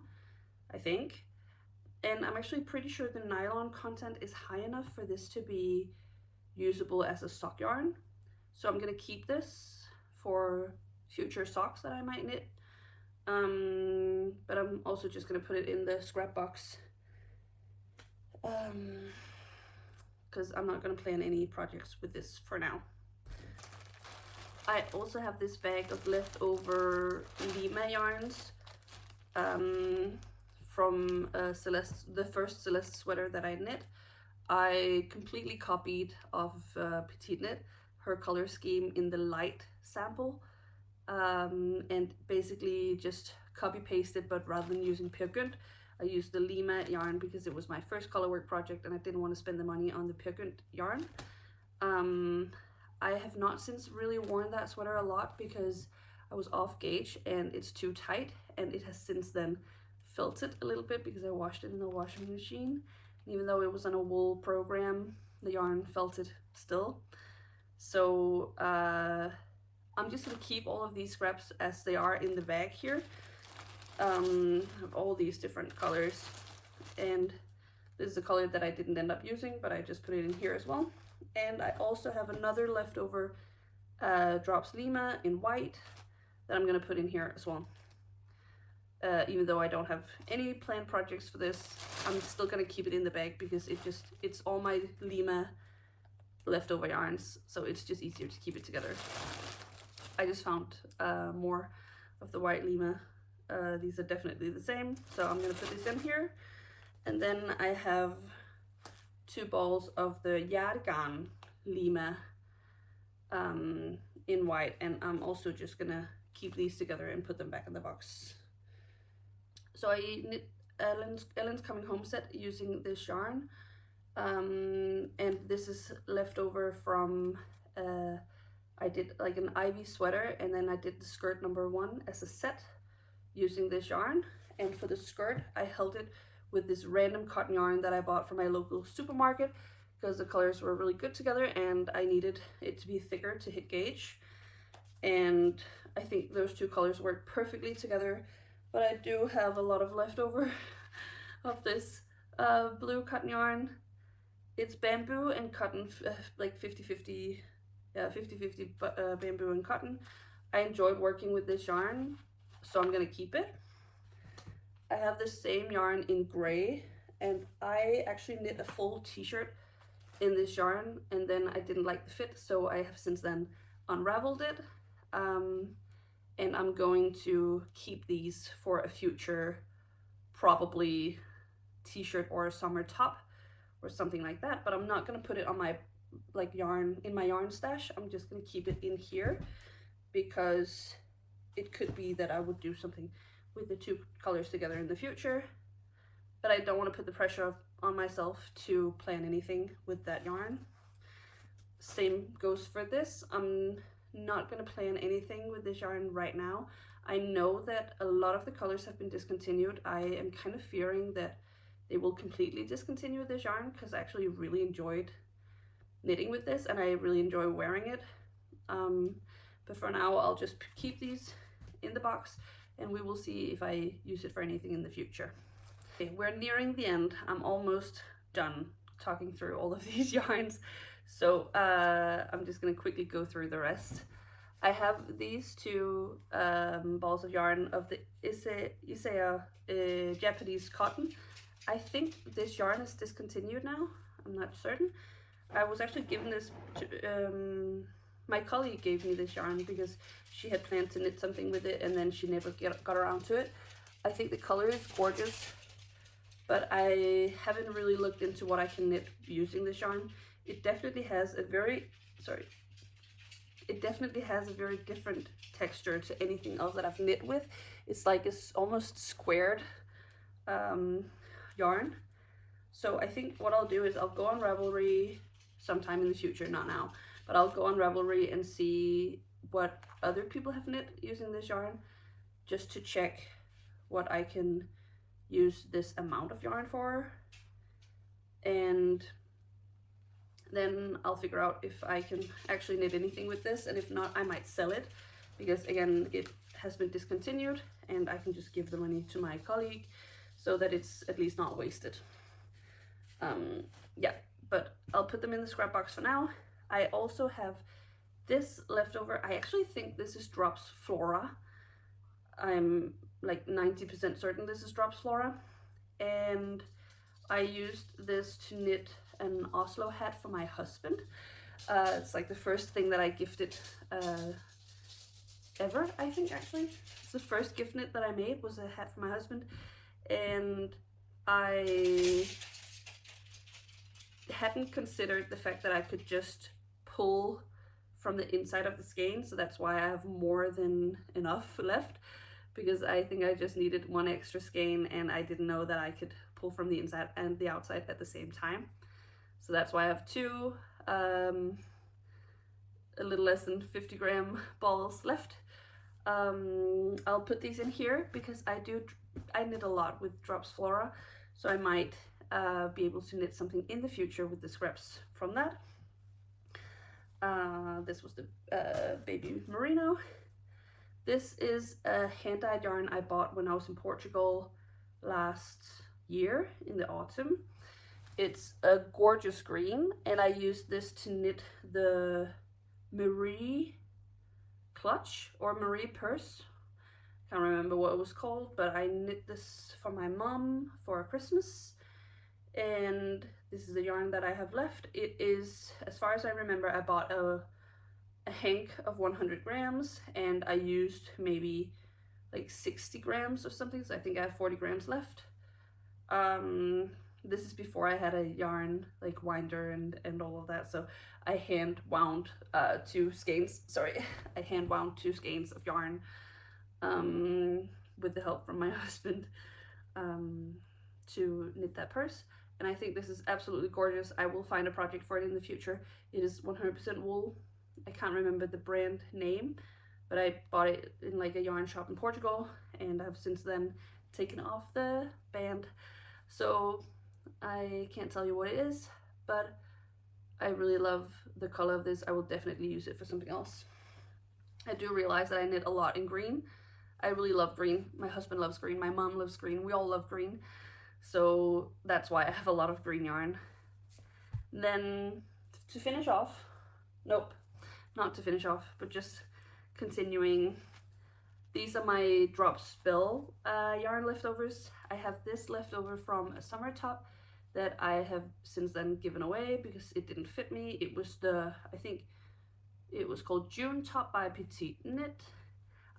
I think. And I'm actually pretty sure the nylon content is high enough for this to be usable as a sock yarn. So I'm gonna keep this for future socks that I might knit. But I'm also just gonna put it in the scrap box because I'm not gonna plan any projects with this for now. I also have this bag of leftover Lima yarns from Celeste, the first Celeste sweater that I knit. I completely copied of Petite Knit, her color scheme in the light sample, and basically just copy pasted, but rather than using pure gynt, I used the Lima yarn because it was my first colorwork project and I didn't want to spend the money on the pure gynt yarn. I have not since really worn that sweater a lot because I was off gauge and it's too tight, and it has since then felted a little bit because I washed it in the washing machine. And even though it was on a wool program, the yarn felted still. So I'm just gonna keep all of these scraps as they are in the bag here. All these different colors, and this is a color that I didn't end up using, but I just put it in here as well. And I also have another leftover Drops Lima in white that I'm gonna put in here as well. Even though I don't have any planned projects for this, I'm still gonna keep it in the bag because it's all my Lima leftover yarns, so it's just easier to keep it together. I just found more of the white Lima. These are definitely the same, so I'm gonna put this in here. And then I have 2 balls of the Yargan Lima in white, and I'm also just gonna keep these together and put them back in the box. So I knit Ellen's Coming Home set using this yarn, and this is leftover from I did like an ivy sweater, and then I did the skirt number 1 as a set using this yarn. And for the skirt, I held it with this random cotton yarn that I bought from my local supermarket because the colors were really good together and I needed it to be thicker to hit gauge. And I think those 2 colors work perfectly together, but I do have a lot of leftover of this blue cotton yarn. It's bamboo and cotton, like 50-50, yeah, 50-50 bamboo and cotton. I enjoyed working with this yarn, so I'm gonna keep it. I have this same yarn in gray, and I actually knit a full t-shirt in this yarn, and then I didn't like the fit, so I have since then unraveled it. And I'm going to keep these for a future, probably t-shirt or a summer top or something like that, but I'm not going to put it on my like yarn in my yarn stash. I'm just going to keep it in here because it could be that I would do something with the two colors together in the future, but I don't want to put the pressure on myself to plan anything with that yarn. Same goes for this. I'm not going to plan anything with this yarn right now. I know that a lot of the colors have been discontinued. I am kind of fearing that they will completely discontinue this yarn because I actually really enjoyed knitting with this and I really enjoy wearing it. But for now I'll just keep these in the box and we will see if I use it for anything in the future. Okay, we're nearing the end. I'm almost done talking through all of these yarns. So I'm just gonna quickly go through the rest. I have these two balls of yarn of the Isea Japanese cotton. I think this yarn is discontinued now. I'm not certain. I was actually given this to, my colleague gave me this yarn because she had planned to knit something with it and then she never got around to it. I think the color is gorgeous, but I haven't really looked into what I can knit using this yarn. It definitely has a very, it definitely has a very different texture to anything else that I've knit with. It's like it's almost squared yarn. So I think what I'll do is I'll go on Ravelry sometime in the future, not now, but I'll go on Ravelry and see what other people have knit using this yarn, just to check what I can use this amount of yarn for, and then I'll figure out if I can actually knit anything with this, and if not I might sell it, because again it has been discontinued and I can just give the money to my colleague so that it's at least not wasted. Yeah, but I'll put them in the scrap box for now. I also have this leftover. I actually think this is Drops Flora. I'm like 90% certain this is Drops Flora, and I used this to knit an Oslo hat for my husband. It's like the first thing that I gifted ever, I think. Actually, it's the first gift knit that I made was a hat for my husband, and I hadn't considered the fact that I could just pull from the inside of the skein, so that's why I have more than enough left, because I think I just needed one extra skein and I didn't know that I could pull from the inside and the outside at the same time. So that's why I have two a little less than 50 gram balls left. I'll put these in here because I knit a lot with Drops Flora, so I might be able to knit something in the future with the scraps from that. This was the baby merino. This is a hand-dyed yarn I bought when I was in Portugal last year in the autumn. It's a gorgeous green, and I used this to knit the Marie clutch or Marie purse. Can't remember what it was called, but I knit this for my mom for Christmas, and this is the yarn that I have left. It is, as far as I remember, I bought a hank of 100 grams and I used maybe like 60 grams or something, so I think I have 40 grams left. This is before I had a yarn like winder and all of that, so I hand wound two skeins, I hand wound two skeins of yarn with the help from my husband to knit that purse, and I think this is absolutely gorgeous. I will find a project for it in the future. It is 100% wool. I can't remember the brand name, but I bought it in like a yarn shop in Portugal and I've since then taken off the band, so I can't tell you what it is, but I really love the color of this. I will definitely use it for something else. I do realize that I knit a lot in green. I really love green. My husband loves green, my mom loves green, we all love green, so that's why I have a lot of green yarn. Then to finish off, nope, not to finish off, but just continuing These are my drop spill yarn leftovers. I have this leftover from a summer top that I have since then given away because it didn't fit me. It was I think it was called June top by Petite Knit.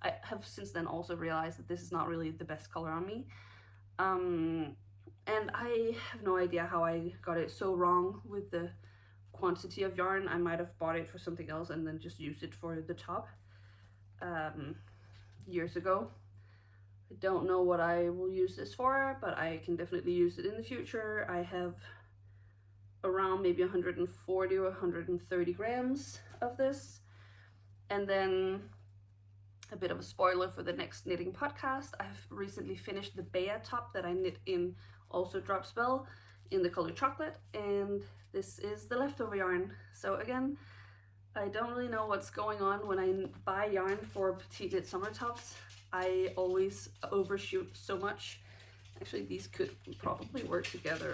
I have since then also realized that this is not really the best color on me. And I have no idea how I got it so wrong with the quantity of yarn. I might have bought it for something else and then just used it for the top years ago. I don't know what I will use this for, but I can definitely use it in the future. I have around maybe 140 or 130 grams of this. And then a bit of a spoiler for the next knitting podcast, I've recently finished the Bea top that I knit in also drop spell in the color chocolate, and this is the leftover yarn. So again, I don't really know what's going on when I buy yarn for Petite Knit summer tops. I always overshoot so much. Actually, these could probably work together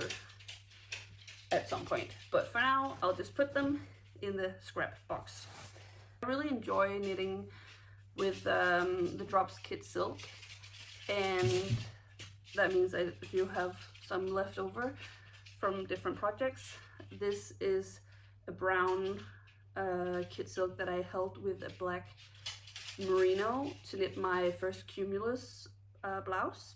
at some point, but for now I'll just put them in the scrap box. I really enjoy knitting with the Drops Kit Silk, and that means I do have some left over from different projects. This is a brown kit silk that I held with a black merino to knit my first Cumulus blouse.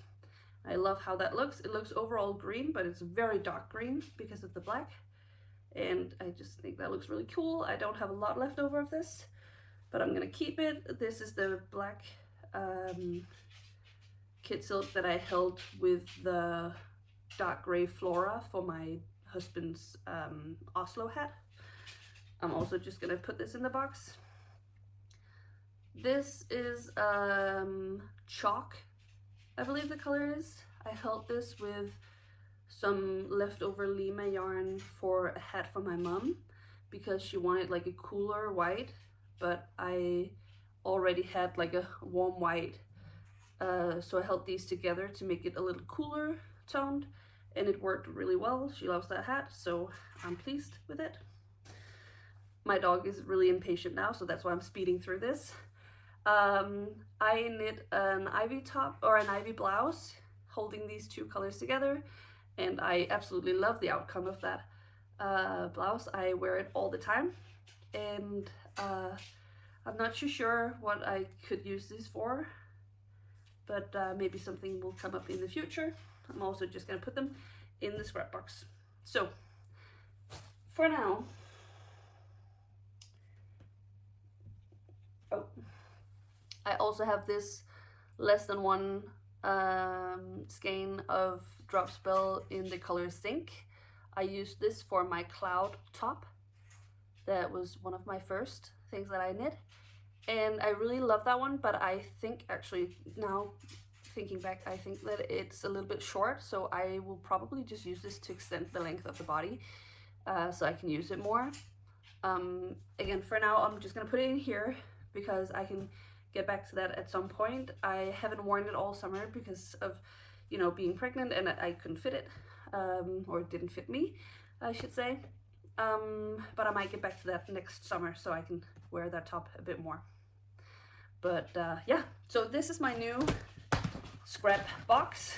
I love how that looks. It looks overall green, but it's very dark green because of the black, and I just think that looks really cool. I don't have a lot left over of this, but I'm gonna keep it. This is the black kit silk that I held with the dark gray flora for my husband's Oslo hat. I'm also just gonna put this in the box. This is chalk, I believe the color is. I held this with some leftover Lima yarn for a hat for my mom because she wanted like a cooler white, but I already had like a warm white, so I held these together to make it a little cooler toned, and it worked really well. She loves that hat, so I'm pleased with it. My dog is really impatient now, so that's why I'm speeding through this. I knit an ivy top or an ivy blouse holding these two colors together, and I absolutely love the outcome of that blouse. I wear it all the time, and I'm not too sure what I could use these for, but maybe something will come up in the future. I'm also just gonna put them in the scrap box. So for now, I also have this less than one skein of drop spell in the color Zinc. I used this for my cloud top. That was one of my first things that I knit, and I really love that one, but I think actually now thinking back, I think that it's a little bit short, so I will probably just use this to extend the length of the body so I can use it more. Again, for now I'm just gonna put it in here because I can get back to that at some point. I haven't worn it all summer because of, you know, being pregnant, and I couldn't fit it, or it didn't fit me, I should say. But I might get back to that next summer so I can wear that top a bit more. But yeah, so this is my new scrap box.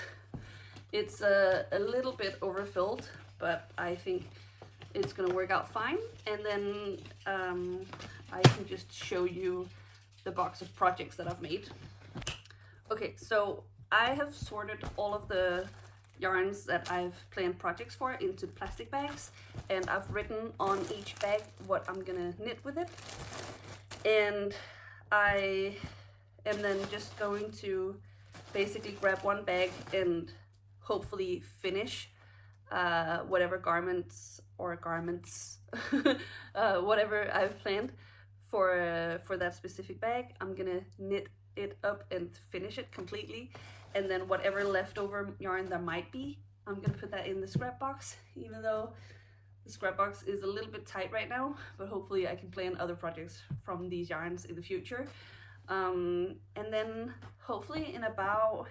It's a little bit overfilled, but I think it's gonna work out fine. And then I can just show you the box of projects that I've made. Okay, so I have sorted all of the yarns that I've planned projects for into plastic bags, and I've written on each bag what I'm gonna knit with it. And I am then just going to basically grab one bag and hopefully finish whatever garments whatever I've planned for that specific bag. I'm gonna knit it up and finish it completely, and then whatever leftover yarn there might be, I'm gonna put that in the scrap box, even though the scrap box is a little bit tight right now, but hopefully I can plan other projects from these yarns in the future. And then hopefully in about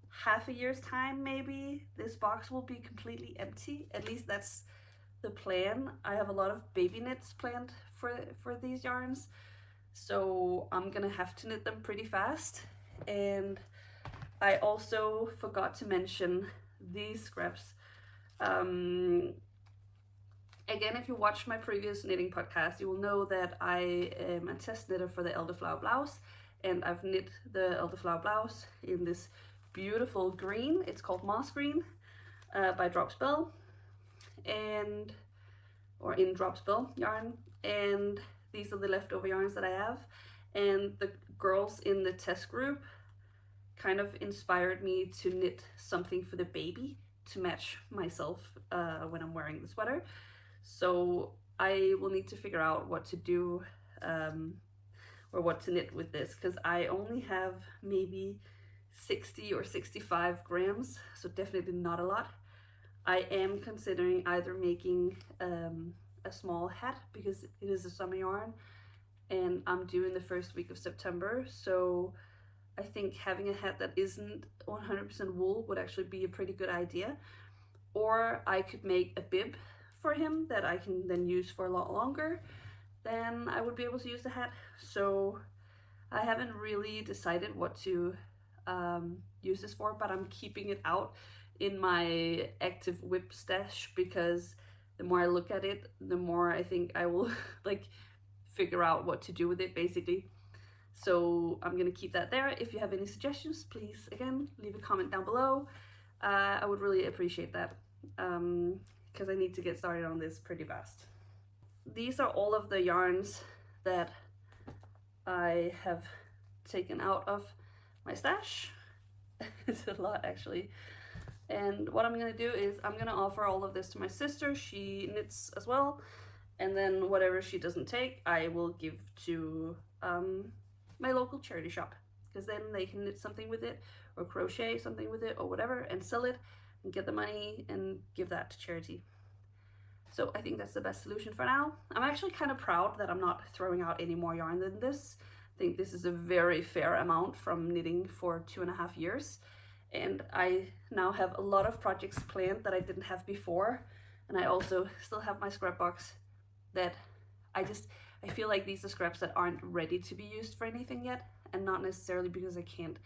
half a year's time, maybe, this box will be completely empty. At least that's the plan. I have a lot of baby knits planned for these yarns, so I'm gonna have to knit them pretty fast. And I also forgot to mention these scraps. Again, if you watched my previous knitting podcast, you will know that I am a test knitter for the elderflower blouse, and I've knit the elderflower blouse in this beautiful green. It's called moss green by Dropspell, and or in Dropspell yarn, and these are the leftover yarns that I have. And the girls in the test group kind of inspired me to knit something for the baby to match myself when I'm wearing the sweater. So I will need to figure out what to do or what to knit with this, because I only have maybe 60 or 65 grams, so definitely not a lot. I am considering either making a small hat, because it is a summer yarn and I'm due in the first week of September, so I think having a hat that isn't 100% wool would actually be a pretty good idea. Or I could make a bib for him that I can then use for a lot longer, then I would be able to use the hat. So I haven't really decided what to use this for, but I'm keeping it out in my active whip stash, because the more I look at it, the more I think I will like figure out what to do with it, basically. So I'm gonna keep that there. If you have any suggestions, please again leave a comment down below. I would really appreciate that, because I need to get started on this pretty fast. These are all of the yarns that I have taken out of my stash. It's a lot, actually. And what I'm gonna do is I'm gonna offer all of this to my sister. She knits as well, and then whatever she doesn't take, I will give to my local charity shop, because then they can knit something with it or crochet something with it or whatever and sell it and get the money and give that to charity. So I think that's the best solution for now. I'm actually kind of proud that I'm not throwing out any more yarn than this. I think this is a very fair amount from knitting for 2.5 years. And I now have a lot of projects planned that I didn't have before. And I also still have my scrap box that I feel like these are scraps that aren't ready to be used for anything yet, and not necessarily because I can't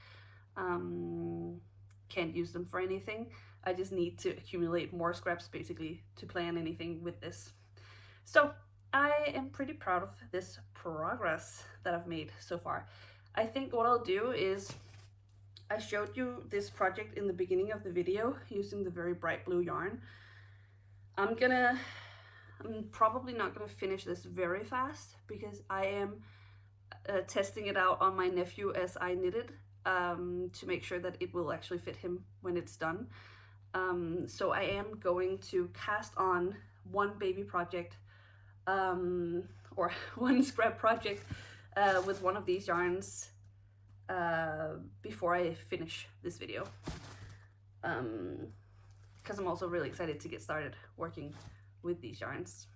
use them for anything. I just need to accumulate more scraps basically to plan anything with this. So I am pretty proud of this progress that I've made so far. I think what I'll do is, I showed you this project in the beginning of the video using the very bright blue yarn. I'm probably not gonna finish this very fast, because I am testing it out on my nephew as I knit it, to make sure that it will actually fit him when it's done. So I am going to cast on one baby project, or one scrap project with one of these yarns before I finish this video, because I'm also really excited to get started working with these yarns.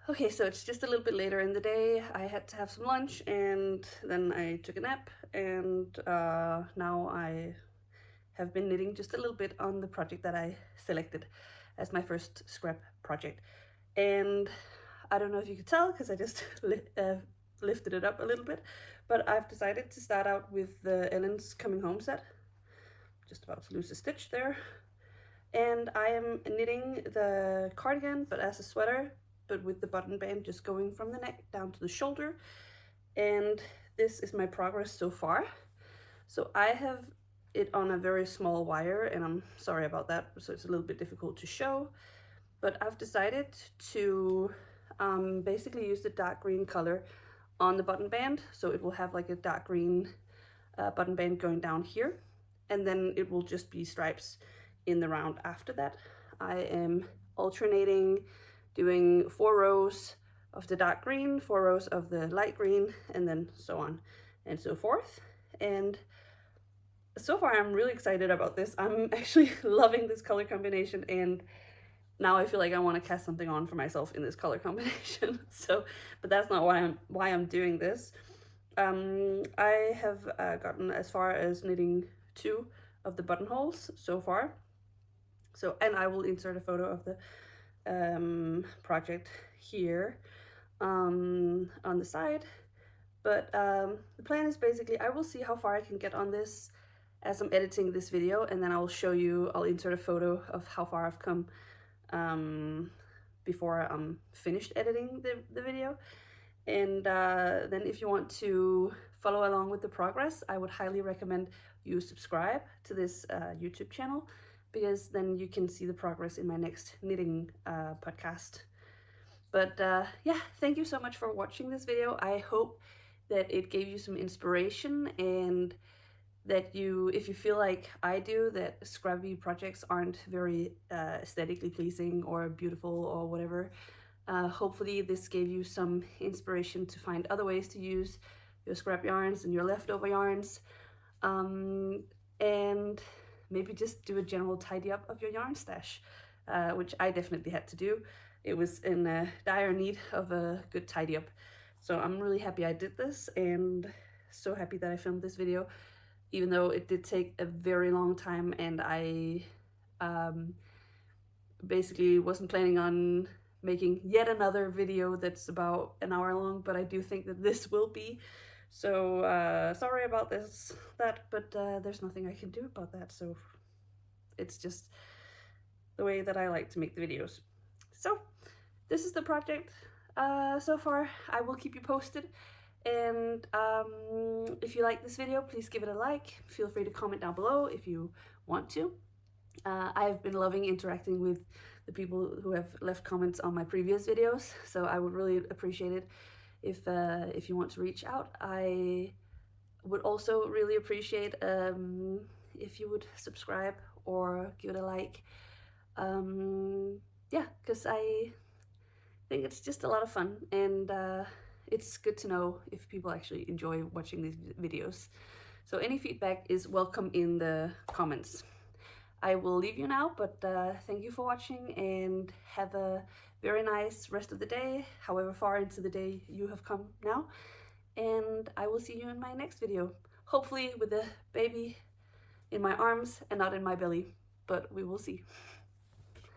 Okay, so it's just a little bit later in the day. I had to have some lunch and then I took a nap, and now I have been knitting just a little bit on the project that I selected as my first scrap project. And I don't know if you could tell, because I just lifted it up a little bit, but I've decided to start out with the Ellen's Coming Home set. Just about to lose a stitch there. And I am knitting the cardigan, but as a sweater, but with the button band just going from the neck down to the shoulder. And this is my progress so far. So I have it on a very small wire, and I'm sorry about that, so it's a little bit difficult to show, but I've decided to basically use the dark green color on the button band, so it will have like a dark green button band going down here, and then it will just be stripes in the round after that. I am alternating, doing 4 rows of the dark green, 4 rows of the light green, and then so on and so forth. And so far I'm really excited about this. I'm actually loving this color combination, and now I feel like I want to cast something on for myself in this color combination. So, but that's not why I'm doing this. I have gotten as far as knitting 2 of the buttonholes so far. So, and I will insert a photo of the project here on the side. But the plan is basically I will see how far I can get on this as I'm editing this video, and then I'll show you, I'll insert a photo of how far I've come before I'm finished editing the video. And then if you want to follow along with the progress, I would highly recommend you subscribe to this YouTube channel, because then you can see the progress in my next knitting podcast. But yeah, thank you so much for watching this video. I hope that it gave you some inspiration, and that you, if you feel like I do, that scrappy projects aren't very aesthetically pleasing or beautiful or whatever, hopefully this gave you some inspiration to find other ways to use your scrap yarns and your leftover yarns, and maybe just do a general tidy up of your yarn stash, which I definitely had to do. It was in dire need of a good tidy up. So I'm really happy I did this, and so happy that I filmed this video, even though it did take a very long time, and I basically wasn't planning on making yet another video that's about an hour long, but I do think that this will be. So sorry about that, but there's nothing I can do about that, so it's just the way that I like to make the videos. So this is the project so far. I will keep you posted, and if you like this video, please give it a like. Feel free to comment down below if you want to. I've been loving interacting with the people who have left comments on my previous videos, so I would really appreciate it if you want to reach out. I would also really appreciate if you would subscribe or give it a like. Yeah, because I think it's just a lot of fun, and it's good to know if people actually enjoy watching these videos. So any feedback is welcome in the comments. I will leave you now, but thank you for watching, and have a very nice rest of the day, however far into the day you have come now. And I will see you in my next video, hopefully with a baby in my arms and not in my belly, but we will see.